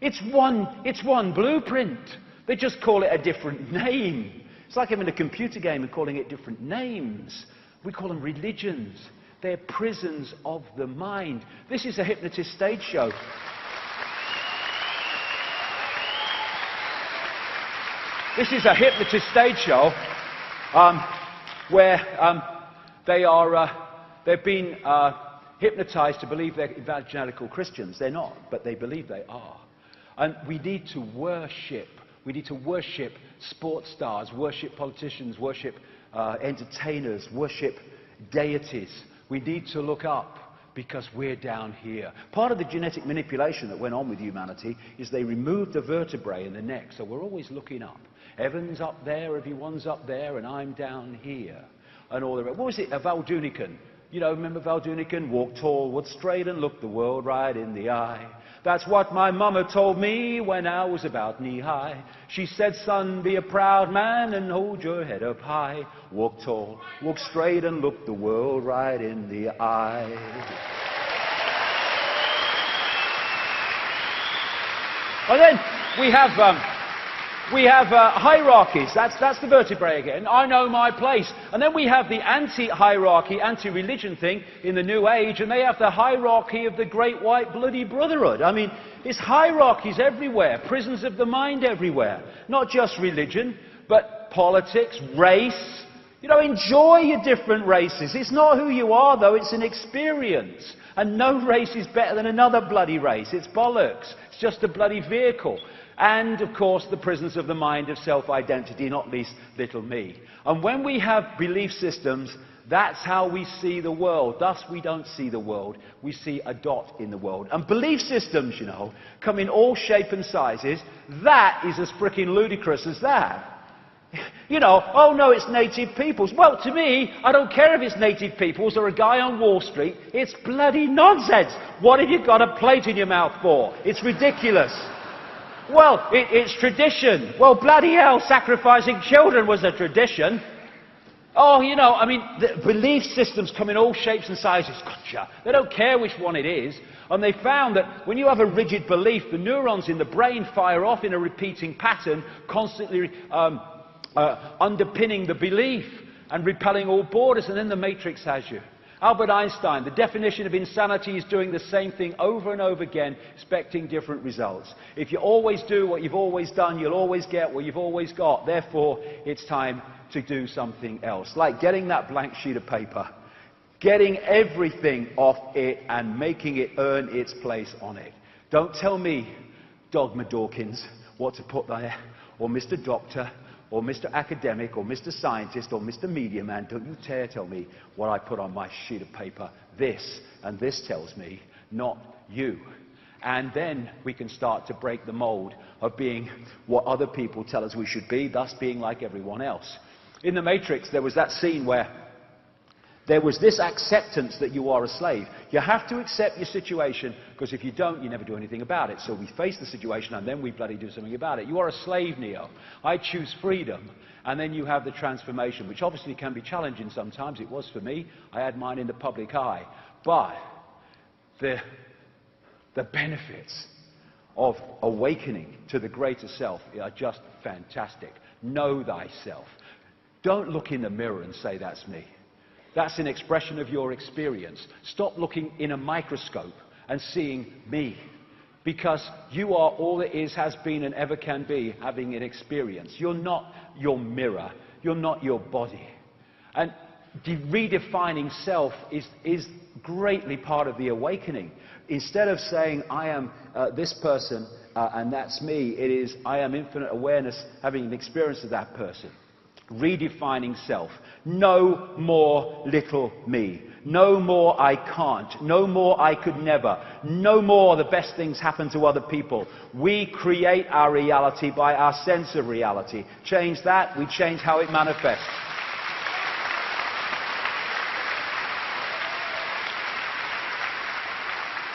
Speaker 2: it's one blueprint. They just call it a different name. It's like having a computer game and calling it different names. We call them religions. They're prisons of the mind. This is a hypnotist stage show. This is a hypnotist stage show where they've been hypnotized to believe they're evangelical Christians. They're not, but they believe they are. And we need to worship. We need to worship sports stars, worship politicians, worship entertainers, worship deities. We need to look up because we're down here. Part of the genetic manipulation that went on with humanity is they removed the vertebrae in the neck, so we're always looking up. Heaven's up there, everyone's up there, and I'm down here. And all the rest. What was it? Val Dunican. You know, remember Val Dunican? Walk tall, walk straight, and look the world right in the eye. That's what my mama told me when I was about knee-high. She said, son, be a proud man and hold your head up high. Walk tall, walk straight, and look the world right in the eye. And then we have hierarchies. That's the vertebrae again. I know my place. And then we have the anti-hierarchy, anti-religion thing in the New Age, and they have the hierarchy of the Great White Bloody Brotherhood. I mean, it's hierarchies everywhere, prisons of the mind everywhere. Not just religion, But politics, race, you know, enjoy your different races. It's not who you are, though, it's an experience. And no race is better than another bloody race. It's bollocks. It's just a bloody vehicle. And, of course, the prisons of the mind of self-identity, not least little me. And when we have belief systems, that's how we see the world. Thus, we don't see the world. We see a dot in the world. And belief systems, you know, come in all shape and sizes. That is as freaking ludicrous as that. You know, oh no, it's native peoples. Well, to me, I don't care if it's native peoples or a guy on Wall Street. It's bloody nonsense. What have you got a plate in your mouth for? It's ridiculous. Well, it's tradition. Well, bloody hell, sacrificing children was a tradition. Oh, you know, I mean, the belief systems come in all shapes and sizes. Gotcha. They don't care which one it is. And they found that when you have a rigid belief, the neurons in the brain fire off in a repeating pattern, constantly underpinning the belief and repelling all borders, and then the matrix has you. Albert Einstein, the definition of insanity is doing the same thing over and over again, expecting different results. If you always do what you've always done, you'll always get what you've always got. Therefore, it's time to do something else. Like getting that blank sheet of paper, getting everything off it and making it earn its place on it. Don't tell me, Dogma Dawkins, what to put there, or Mr. Doctor, or Mr. Academic, or Mr. Scientist, or Mr. Media Man. Don't you dare tell me what I put on my sheet of paper. This, and this tells me, not you. And then we can start to break the mold of being what other people tell us we should be, thus being like everyone else. In The Matrix, there was that scene where there was this acceptance that you are a slave. You have to accept your situation, because if you don't, you never do anything about it. So we face the situation, and then we bloody do something about it. You are a slave, Neo. I choose freedom. And then you have the transformation, which obviously can be challenging sometimes. It was for me. I had mine in the public eye. But the benefits of awakening to the greater self are just fantastic. Know thyself. Don't look in the mirror and say, that's me. That's an expression of your experience. Stop looking in a microscope and seeing me. Because you are all that is, has been, and ever can be, having an experience. You're not your mirror. You're not your body. And redefining self is greatly part of the awakening. Instead of saying, I am this person and that's me, it is, I am infinite awareness having an experience of that person. Redefining self. No more little me. No more I can't. No more I could never. No more the best things happen to other people. We create our reality by our sense of reality. Change that, we change how it manifests.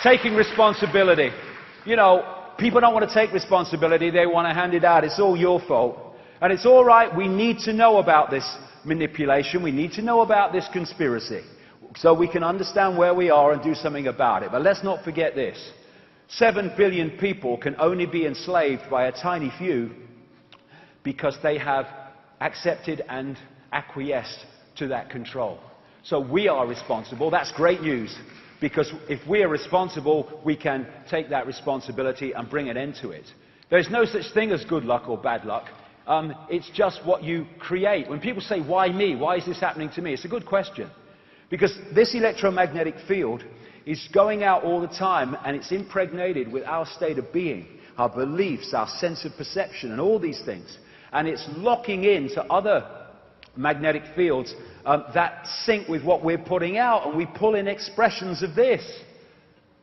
Speaker 2: Taking responsibility. You know, people don't want to take responsibility, they want to hand it out. It's all your fault. And it's all right, we need to know about this manipulation, we need to know about this conspiracy, so we can understand where we are and do something about it. But let's not forget this. 7 billion people can only be enslaved by a tiny few because they have accepted and acquiesced to that control. So we are responsible. That's great news, because if we are responsible, we can take that responsibility and bring an end to it. There's no such thing as good luck or bad luck. It's just what you create. When people say, why me? Why is this happening to me? It's a good question. Because this electromagnetic field is going out all the time, and it's impregnated with our state of being, our beliefs, our sense of perception, and all these things. And it's locking into other magnetic fields that sync with what we're putting out, and we pull in expressions of this.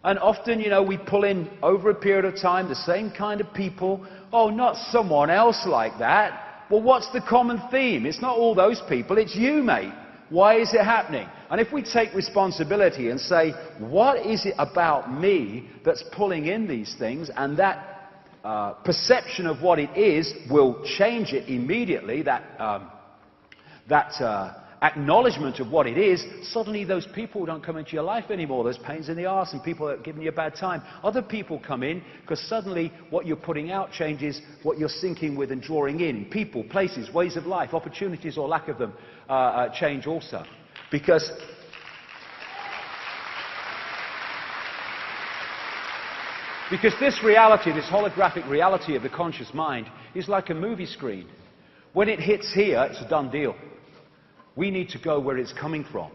Speaker 2: And often, you know, we pull in, over a period of time, the same kind of people. Oh, not someone else like that. Well, what's the common theme? It's not all those people, it's you, mate. Why is it happening? And if we take responsibility and say, what is it about me that's pulling in these things? And that perception of what it is will change it immediately, that acknowledgement of what it is. Suddenly those people don't come into your life anymore, those pains in the arse and people that are giving you a bad time. Other people come in because suddenly what you're putting out changes what you're syncing with and drawing in. People, places, ways of life, opportunities or lack of them change also. Because this reality, this holographic reality of the conscious mind, is like a movie screen. When it hits here, it's a done deal. We need to go where it's coming from.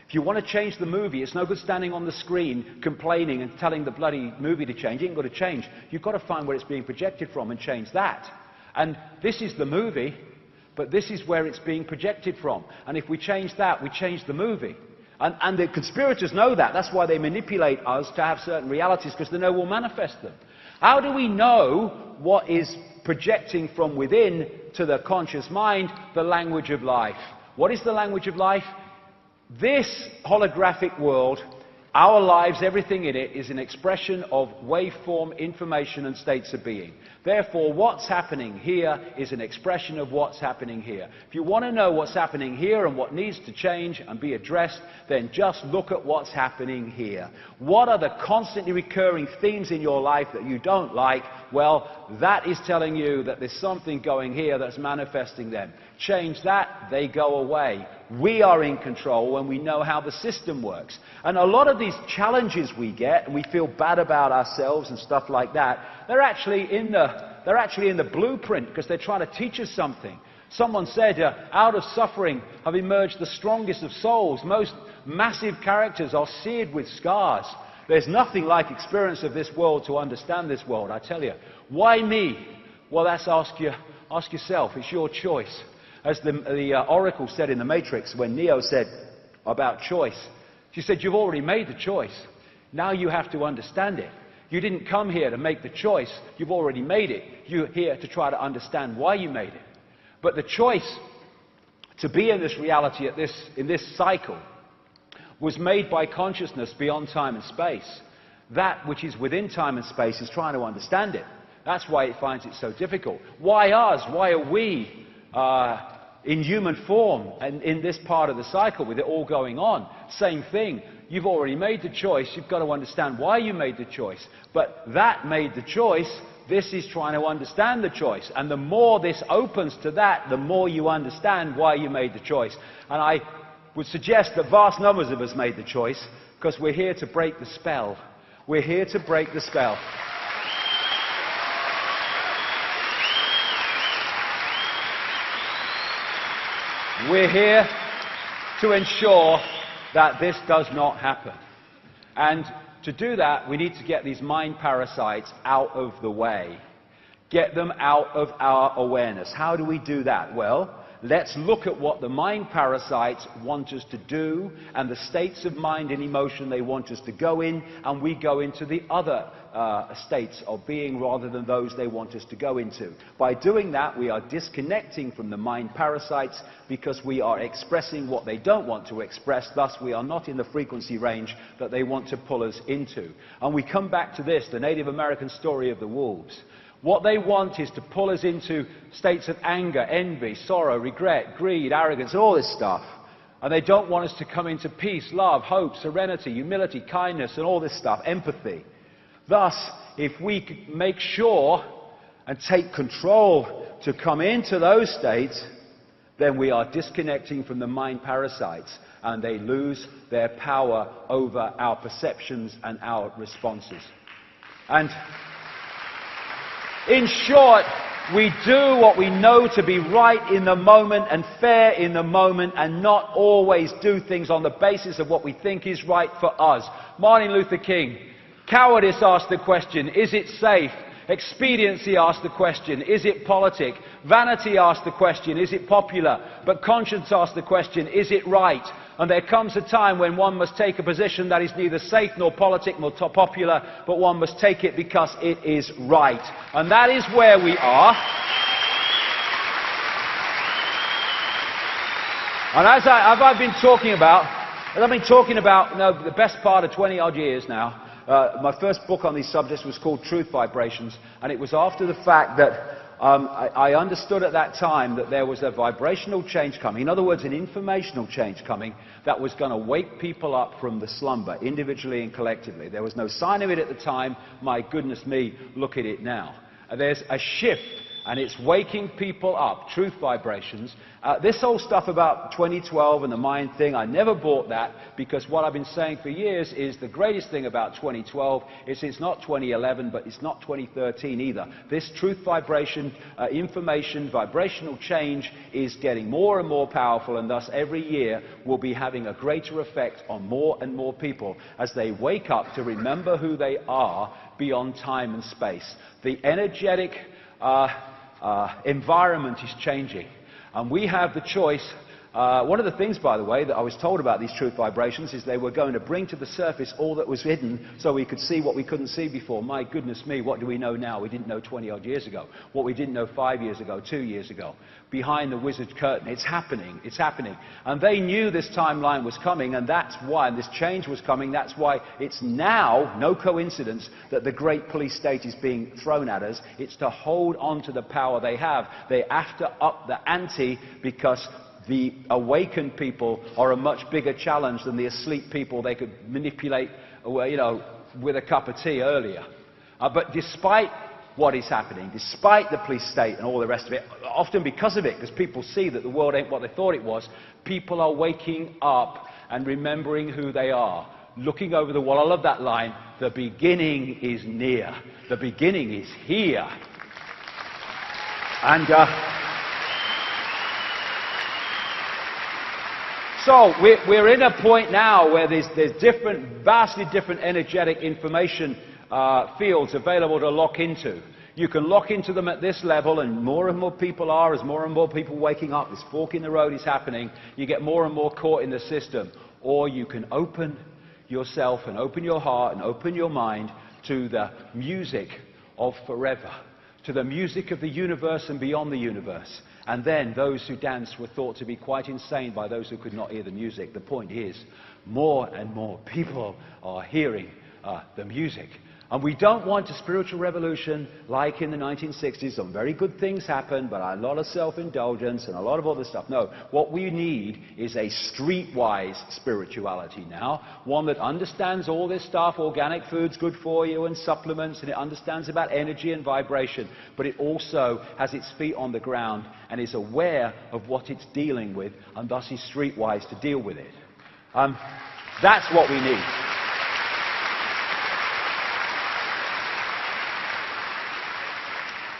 Speaker 2: If you want to change the movie, it's no good standing on the screen complaining and telling the bloody movie to change. It ain't got to change. You've got to find where it's being projected from and change that. And this is the movie, but this is where it's being projected from. And if we change that, we change the movie. And the conspirators know that. That's why they manipulate us to have certain realities, because they know we'll manifest them. How do we know what is projecting from within to the conscious mind? The language of life. What is the language of life? This holographic world, our lives, everything in it, is an expression of waveform, information, and states of being. Therefore, what's happening here is an expression of what's happening here. If you want to know what's happening here and what needs to change and be addressed, then just look at what's happening here. What are the constantly recurring themes in your life that you don't like? Well, that is telling you that there's something going here that's manifesting them. Change that, they go away. We are in control when we know how the system works. And a lot of these challenges we get, and we feel bad about ourselves and stuff like that, they're actually in the blueprint, because they're trying to teach us something. Someone said, out of suffering have emerged the strongest of souls. Most massive characters are seared with scars. There's nothing like experience of this world to understand this world, I tell you. Why me? Well, that's ask yourself. It's your choice. As the Oracle said in The Matrix, when Neo said about choice, she said, you've already made the choice. Now you have to understand it. You didn't come here to make the choice. You've already made it. You're here to try to understand why you made it. But the choice to be in this reality in this cycle was made by consciousness beyond time and space. That which is within time and space is trying to understand it. That's why it finds it so difficult. Why us? Why are we in human form and in this part of the cycle with it all going on? Same thing. You've already made the choice. You've got to understand why you made the choice. But that made the choice. This is trying to understand the choice. And the more this opens to that, the more you understand why you made the choice. And I would suggest that vast numbers of us made the choice, because we're here to break the spell. We're here to break the spell. We're here to ensure that this does not happen. And to do that, we need to get these mind parasites out of the way. Get them out of our awareness. How do we do that? Well, let's look at what the mind parasites want us to do and the states of mind and emotion they want us to go in, and we go into the other states of being rather than those they want us to go into. By doing that, we are disconnecting from the mind parasites, because we are expressing what they don't want to express. Thus, we are not in the frequency range that they want to pull us into. And we come back to this, the Native American story of the wolves. What they want is to pull us into states of anger, envy, sorrow, regret, greed, arrogance, all this stuff. And they don't want us to come into peace, love, hope, serenity, humility, kindness, and all this stuff, empathy. Thus, if we make sure and take control to come into those states, then we are disconnecting from the mind parasites, and they lose their power over our perceptions and our responses. And in short, we do what we know to be right in the moment and fair in the moment, and not always do things on the basis of what we think is right for us. Martin Luther King. Cowardice asked the question, is it safe? Expediency asked the question, is it politic? Vanity asked the question, is it popular? But conscience asked the question, is it right? And there comes a time when one must take a position that is neither safe nor politic nor popular, but one must take it because it is right. And that is where we are. And as I've been talking about the best part of 20-odd years now, my first book on these subjects was called Truth Vibrations, and it was after the fact that I understood at that time that there was a vibrational change coming. In other words, an informational change coming that was going to wake people up from the slumber, individually and collectively. There was no sign of it at the time. My goodness me, look at it now. There's a shift,
Speaker 1: And it's waking people up, truth vibrations. This whole stuff about 2012 and the mind thing, I never bought that, because what I've been saying for years is the greatest thing about 2012 is it's not 2011, but it's not 2013 either. This truth vibration, information, vibrational change is getting more and more powerful, and thus every year will be having a greater effect on more and more people as they wake up to remember who they are beyond time and space. The energetic environment is changing, and we have the choice. One of the things, by the way, that I was told about these truth vibrations is they were going to bring to the surface all that was hidden so we could see what we couldn't see before. My goodness me, what do we know now? We didn't know 20 odd years ago. What we didn't know 5 years ago, 2 years ago. Behind the wizard's curtain. It's happening. It's happening. And they knew this timeline was coming, and that's why, and this change was coming, that's why it's now, no coincidence, that the great police state is being thrown at us. It's to hold on to the power they have. They have to up the ante, because the awakened people are a much bigger challenge than the asleep people they could manipulate, you know, with a cup of tea earlier. But despite what is happening, despite the police state and all the rest of it, often because of it, because people see that the world ain't what they thought it was, people are waking up and remembering who they are. Looking over the wall. I love that line, the beginning is near. The beginning is here. And so we're in a point now where there's different, vastly different energetic information fields available to lock into. You can lock into them at this level, and more people are, as more and more people waking up, this fork in the road is happening, you get more and more caught in the system. Or you can open yourself and open your heart and open your mind to the music of forever, to the music of the universe and beyond the universe. And then those who danced were thought to be quite insane by those who could not hear the music. The point is, more and more people are hearing the music. And we don't want a spiritual revolution like in the 1960s. Some very good things happened, but a lot of self-indulgence and a lot of other stuff. No, what we need is a streetwise spirituality now. One that understands all this stuff, organic food's good for you and supplements, and it understands about energy and vibration. But it also has its feet on the ground and is aware of what it's dealing with, and thus is streetwise to deal with it. That's what we need.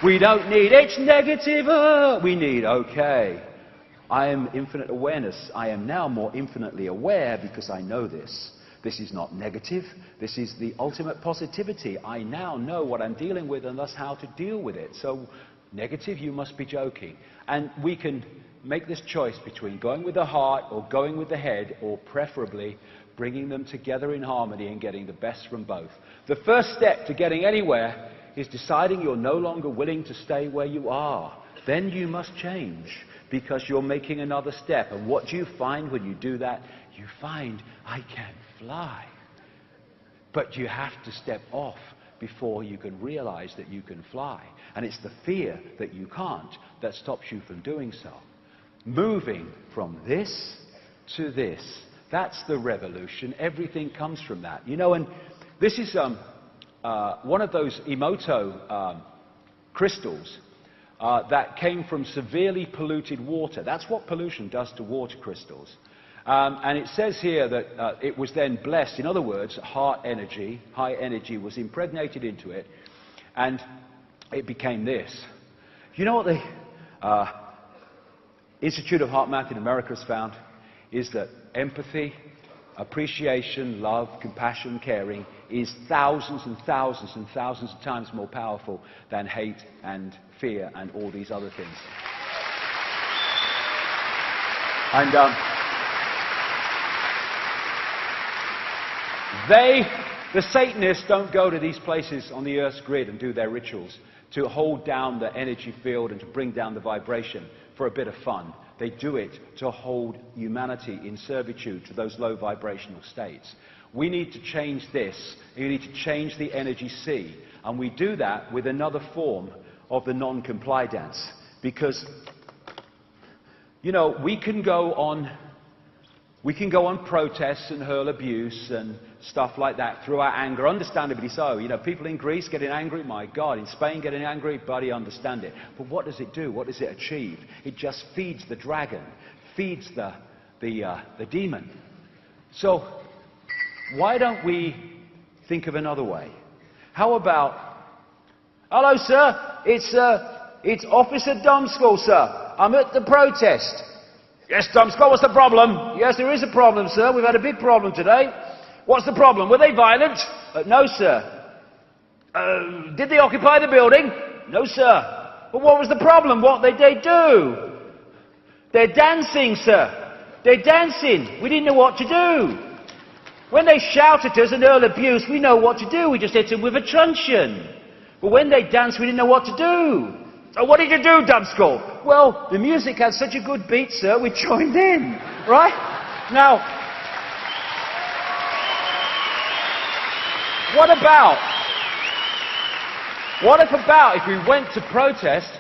Speaker 1: We don't need, it's negative, we need, okay, I am infinite awareness. I am now more infinitely aware because I know this. This is not negative, this is the ultimate positivity. I now know what I'm dealing with and thus how to deal with it. So, negative, you must be joking. And we can make this choice between going with the heart or going with the head, or preferably bringing them together in harmony and getting the best from both. The first step to getting anywhere is deciding you're no longer willing to stay where you are. Then you must change, because you're making another step. And what do you find when you do that? You find, I can fly. But you have to step off before you can realize that you can fly. And it's the fear that you can't that stops you from doing so. Moving from this to this. That's the revolution. Everything comes from that. You know, and this is one of those Emoto crystals that came from severely polluted water. That's what pollution does to water crystals. And it says here that it was then blessed. In other words, heart energy, high energy was impregnated into it, and it became this. You know what the Institute of Heart Math in America has found? Is that empathy, appreciation, love, compassion, caring is thousands and thousands and thousands of times more powerful than hate and fear and all these other things. And the Satanists don't go to these places on the Earth's grid and do their rituals to hold down the energy field and to bring down the vibration for a bit of fun. They do it to hold humanity in servitude to those low vibrational states. We need to change this. We need to change the energy sea. And we do that with another form of the non-comply dance. Because, you know, we can go on
Speaker 2: We can go on protests and hurl abuse and stuff like that through our anger, understandably so. You know, people in Greece getting angry, my God. In Spain getting angry, buddy, understand it. But what does it do? What does it achieve? It just feeds the dragon, feeds the demon. So why don't we think of another way? How about, hello, sir, it's Officer Dumskull, sir. I'm at the protest. Yes, Dumskull, what's the problem? Yes, there is a problem, sir. We've had a big problem today. What's the problem? Were they violent? No, sir. Did they occupy the building? No, sir. But what was the problem? What did they do? They're dancing, sir. They're dancing. We didn't know what to do. When they shout at us and hurl abuse, we know what to do. We just hit them with a truncheon. But when they dance, we didn't know what to do. So what did you do, Dumskull? Well, the music had such a good beat, sir, we joined in. Right? Now, what if we went to protest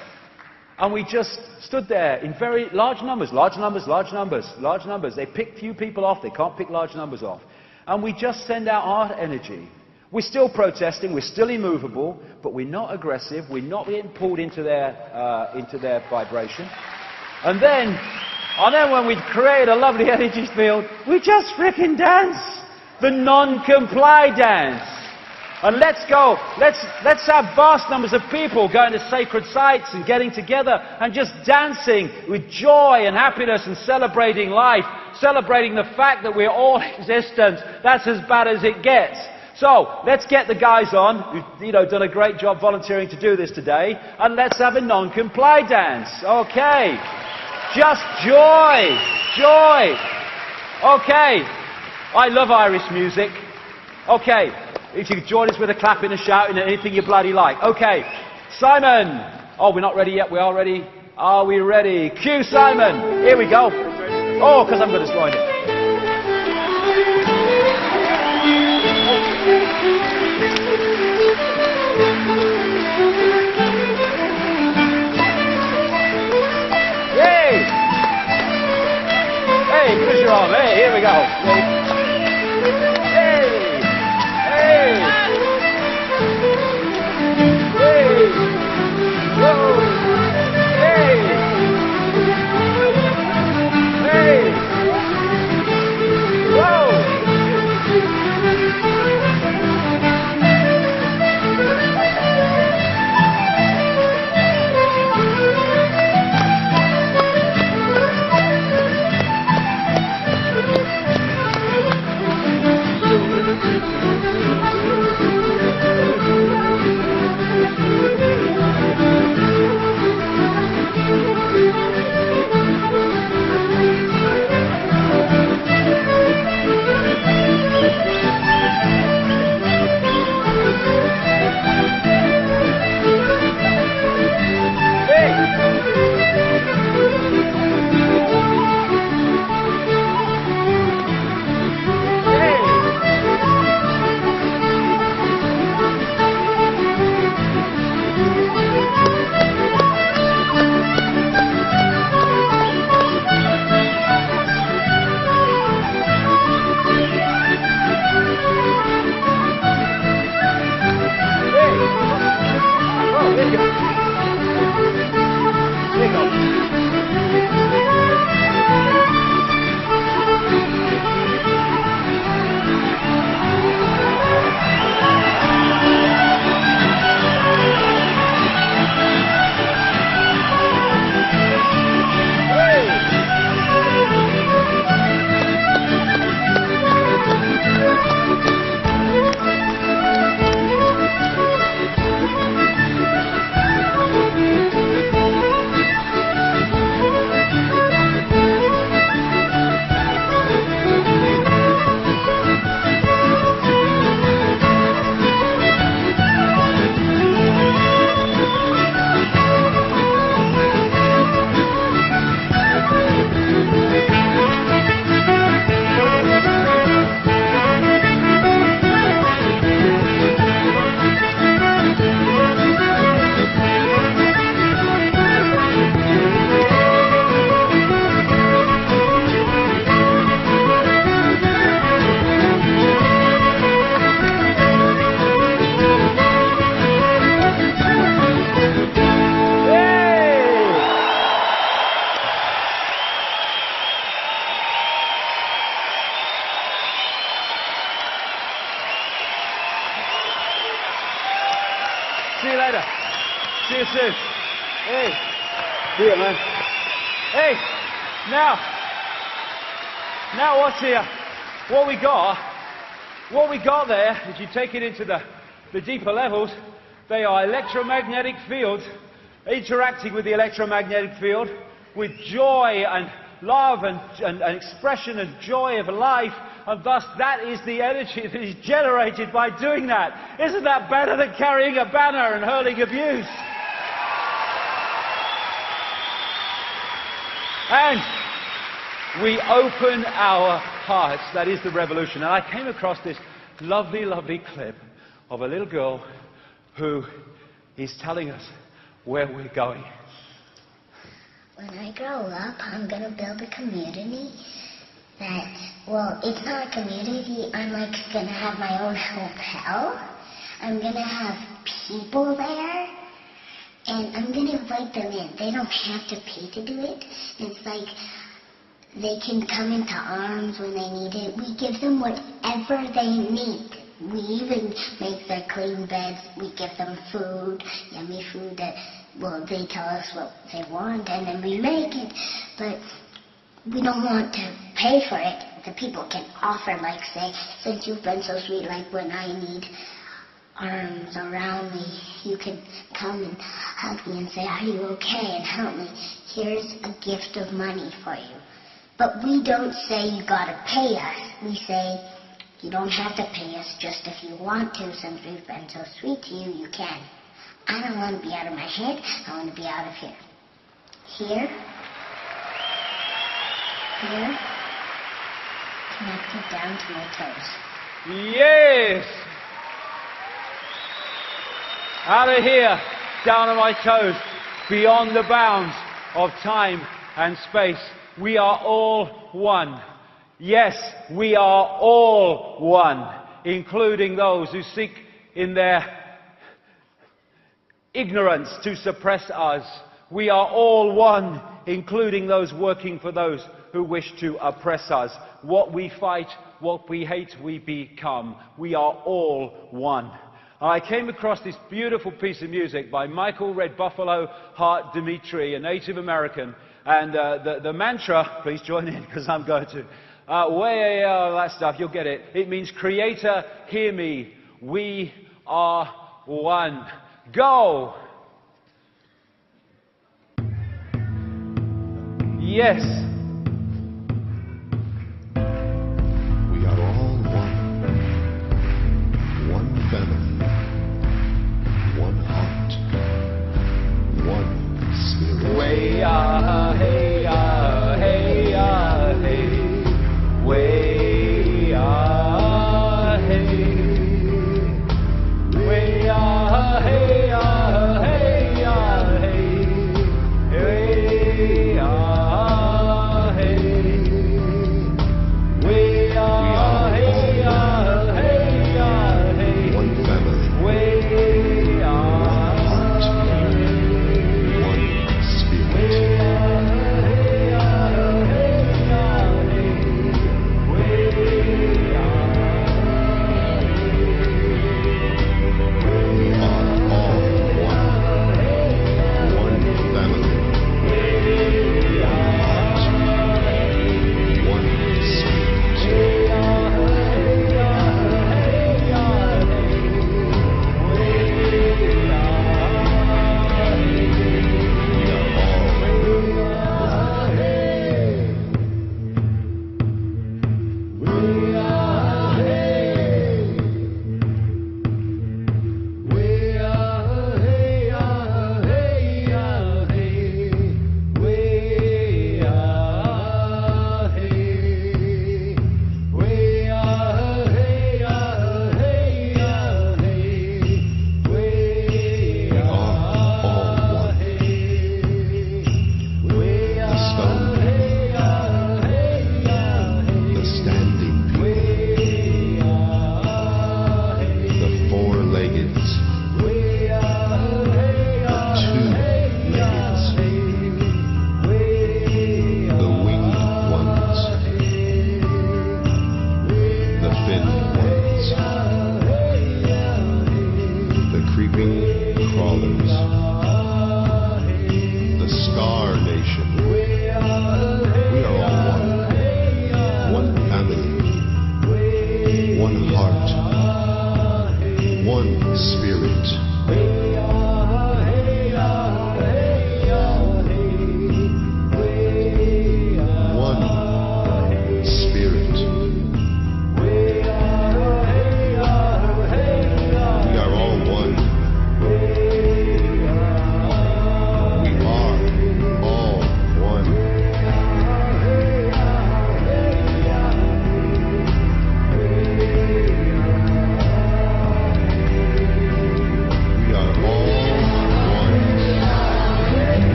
Speaker 2: and we just stood there in very large numbers? They pick few people off, they can't pick large numbers off. And we just send out our energy. We're still protesting, we're still immovable, but we're not aggressive, we're not getting pulled into their vibration. And then when we create a lovely energy field, we just frickin' dance. The non-comply dance. And let's have vast numbers of people going to sacred sites and getting together and just dancing with joy and happiness and celebrating life, celebrating the fact that we're all existent. That's as bad as it gets. So, let's get the guys on, who've done a great job volunteering to do this today, and let's have a non-comply dance. Okay. Just joy. Joy. Okay. I love Irish music. Okay. If you could join us with a clapping and shouting and anything you bloody like. Okay. Simon. Oh, we're not ready yet. We are ready. Are we ready? Cue Simon. Here we go. Oh, because I'm going to join it. Hey, give us your arm. Hey, here we go. Hey, hey, hey, whoa, hey, hey, whoa.
Speaker 1: you soon. Hey. See you, man. Hey. Now what's here? What we got there, if you take it into the deeper levels, they are electromagnetic fields interacting with the electromagnetic field with joy and love and expression and joy of life, and thus that is the energy that is generated by doing that. Isn't that better than carrying a banner and hurling abuse? And we open our hearts. That is the revolution. And I came across this lovely, lovely clip of a little girl who is telling us where we're going.
Speaker 3: When I grow up, I'm going to build a community that, well, it's not a community. I'm like going to have my own hotel. I'm going to have people there. And I'm going to invite them in. They don't have to pay to do it. It's like they can come into arms when they need it. We give them whatever they need. We even make their clean beds. We give them food, yummy food that, well, they tell us what they want and then we make it. But we don't want to pay for it. The people can offer, like, say, since you've been so sweet, like when I need arms around me, you can come and hug me and say, are you okay, and help me. Here's a gift of money for you. But we don't say you gotta pay us. We say you don't have to pay us, just if you want to, since we've been so sweet to you, you can. I don't want to be out of my head, I want to be out of here. Here, connected down to my toes.
Speaker 1: Yes! Out of here, down on my toes, beyond the bounds of time and space. We are all one. Yes, we are all one, including those who seek in their ignorance to suppress us. We are all one, including those working for those who wish to oppress us. What we fight, what we hate, we become. We are all one. I came across this beautiful piece of music by Michael Red Buffalo Hart Dimitri, a Native American. And the mantra, please join in because I'm going to, way all that stuff, you'll get it. It means, Creator, hear me, we are one. Go! Yes.
Speaker 4: We are all one. One family. One heart. One spirit.
Speaker 1: Way hey hey hey. Way hey. Way hey hey hey. Way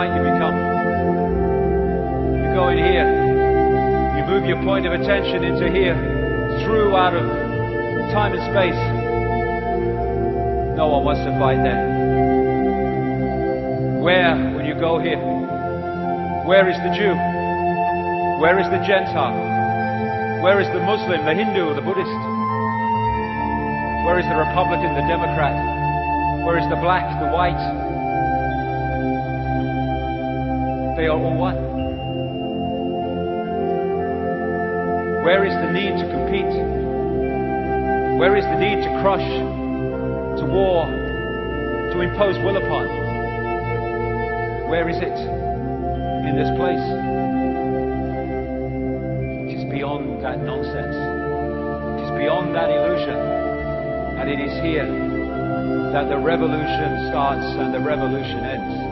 Speaker 1: might you become. You go in here. You move your point of attention into here, through out of time and space. No one wants to fight there. Where, when you go here, where is the Jew? Where is the Gentile? Where is the Muslim, the Hindu, the Buddhist? Where is the Republican, the Democrat? Where is the black, the white? They are all one. Where is the need to compete? Where is the need to crush, to war, to impose will upon? Where is it? In this place. It is beyond that nonsense. It is beyond that illusion. And it is here that the revolution starts and the revolution ends.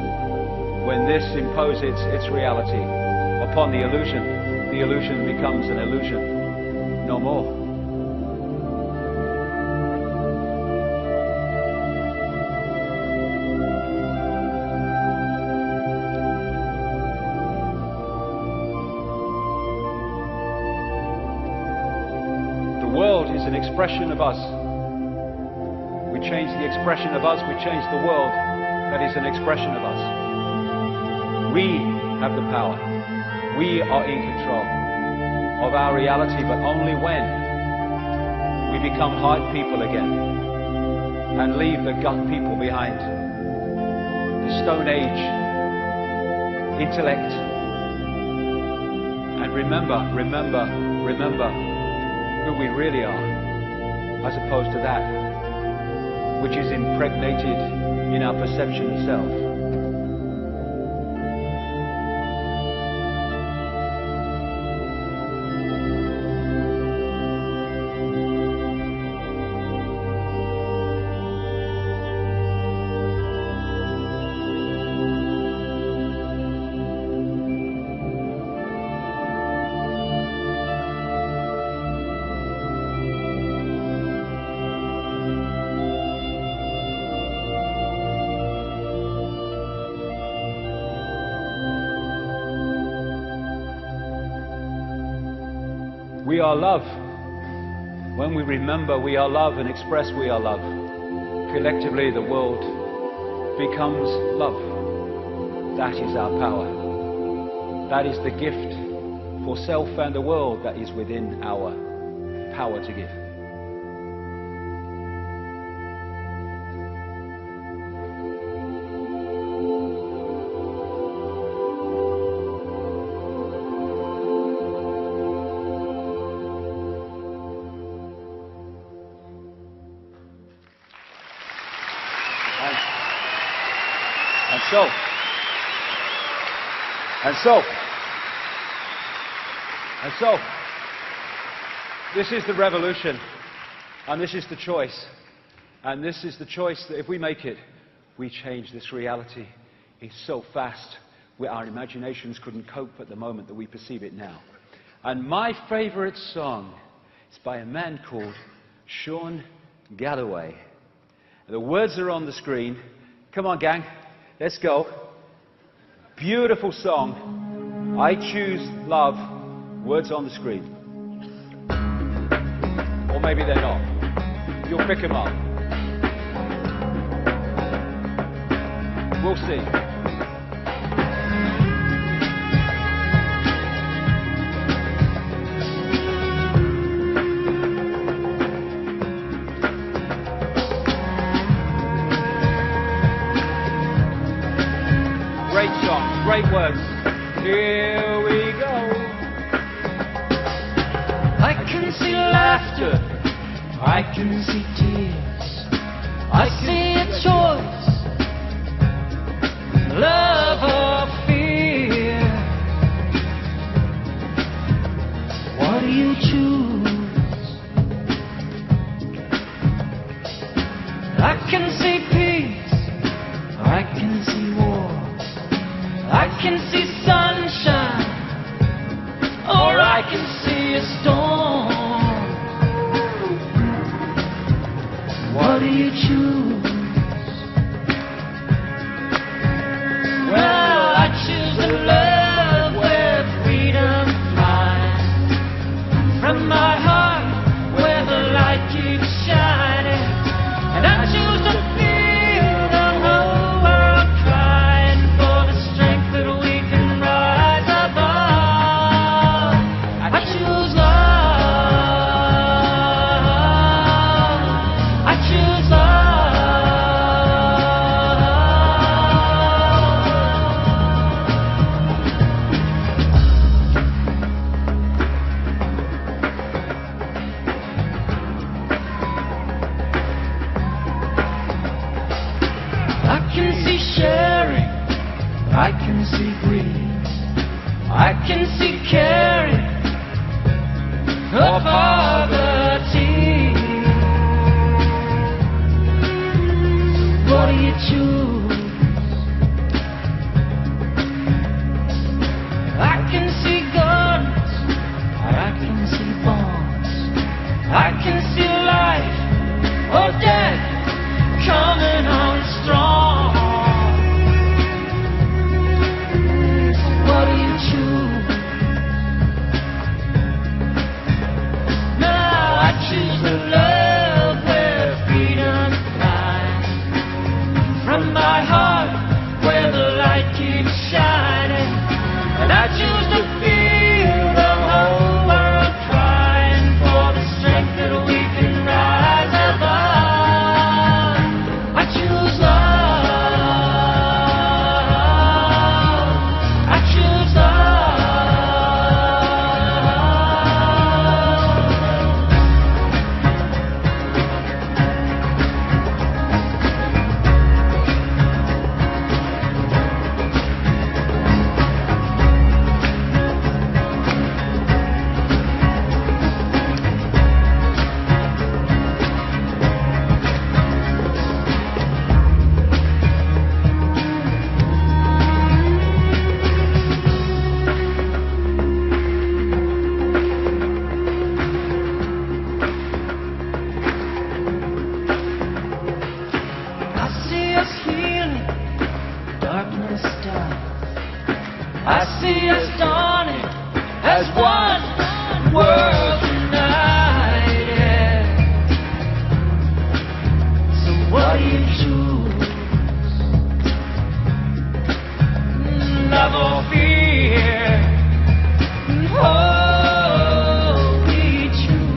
Speaker 1: When this imposes its reality upon the illusion becomes an illusion no more. The world is an expression of us. We change the expression of us, we change the world that is an expression of us. We have the power. We are in control of our reality, but only when we become hard people again and leave the gut people behind. The Stone Age intellect. And remember who we really are, as opposed to that which is impregnated in our perception of self. We are love. When we remember we are love and express we are love, collectively the world becomes love. That is our power. That is the gift for self and the world that is within our power to give. And so, this is the revolution, and this is the choice, and this is the choice that if we make it, we change this reality. It's so fast, where our imaginations couldn't cope at the moment that we perceive it now. And my favorite song is by a man called Sean Galloway. The words are on the screen. Come on, gang, let's go. Beautiful song. I choose love. Words on the screen. Or maybe they're not. You'll pick them up. We'll see. Great song, great words. Here we go. I can see laughter, I can see tears, I see a choice, love or fear. What do you choose? I can see peace, I can see war, I can see sunshine, or I can see a storm. What do you choose? Well, I
Speaker 5: I can see green, I can see caring of poverty. What do you choose? I can see guns, I can see bombs, I can see life or death coming on strong. What do you choose? Now I choose the love where freedom flies from my heart, where the light keeps shining. And I choose to feel the whole world crying for the strength that we can rise above. I choose love. I choose I see us dawning as one world united. So what do you choose? Love or fear? Oh, we choose.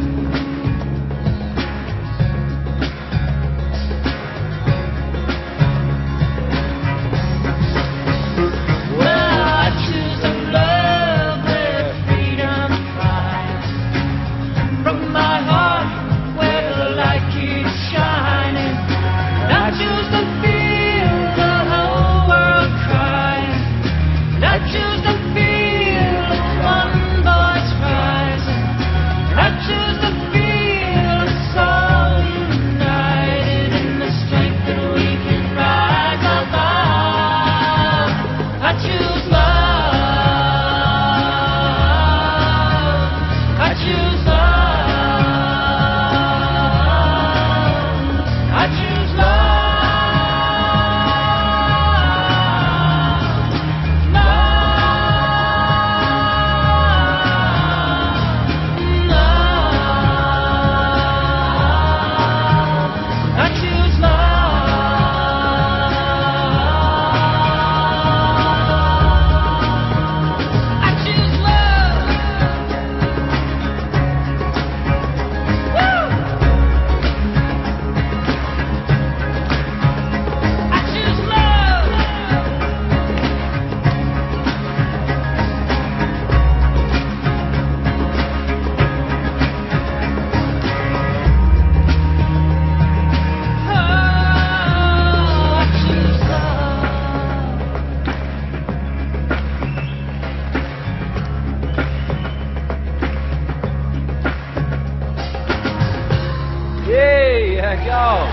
Speaker 1: Go.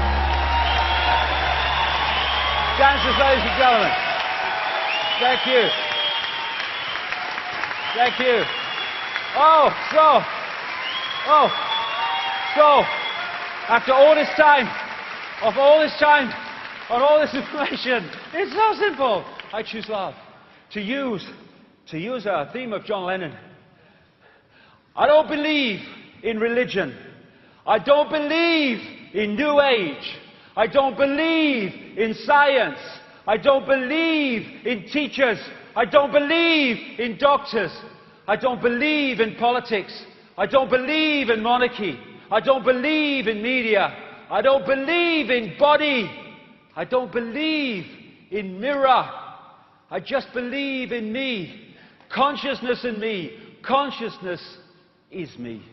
Speaker 1: Dancers, ladies and gentlemen. Thank you. Thank you. So, after all this time, on all this information, it's so simple. I choose love. To use a theme of John Lennon. I don't believe in religion. I don't believe in New Age. I don't believe in science. I don't believe in teachers. I don't believe in doctors. I don't believe in politics. I don't believe in monarchy. I don't believe in media. I don't believe in body. I don't believe in mirror. I just believe in me. Consciousness in me. Consciousness is me.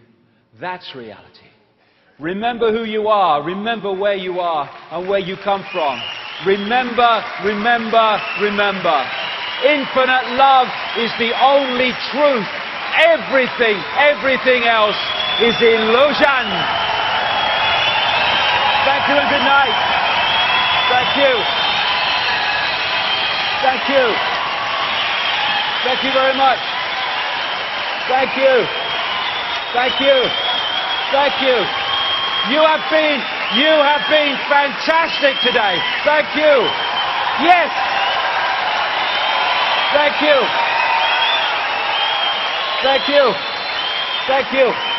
Speaker 1: That's reality. Remember who you are. Remember where you are and where you come from. Remember, remember, remember. infinite love is the only truth. Everything else is illusion. Thank you and good night. Thank you. Thank you. Thank you very much. Thank you. Thank you. Thank you. You have been fantastic today. Thank you. Yes. Thank you. Thank you. Thank you.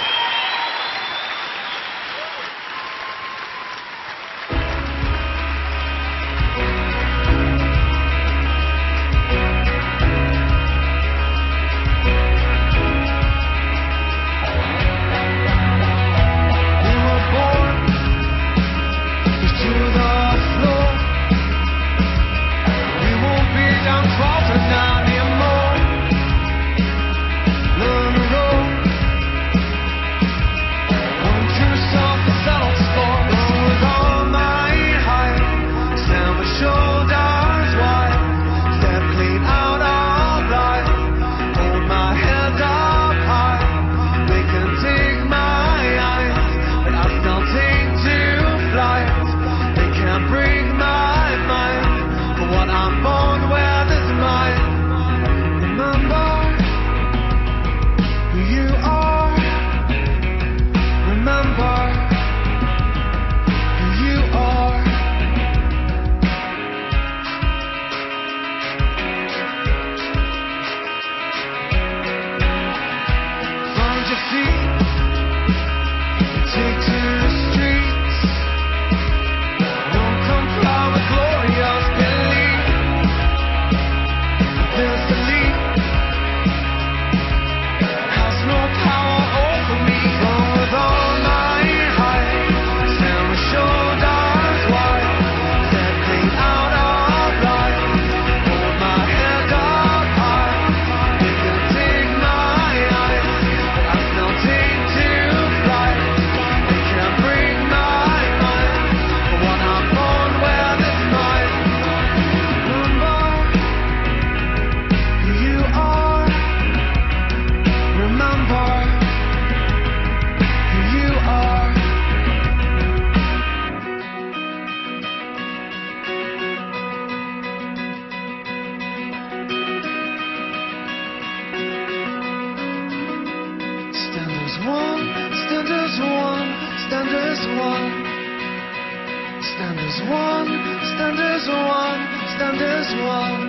Speaker 5: Stand as one, stand as one, stand as one.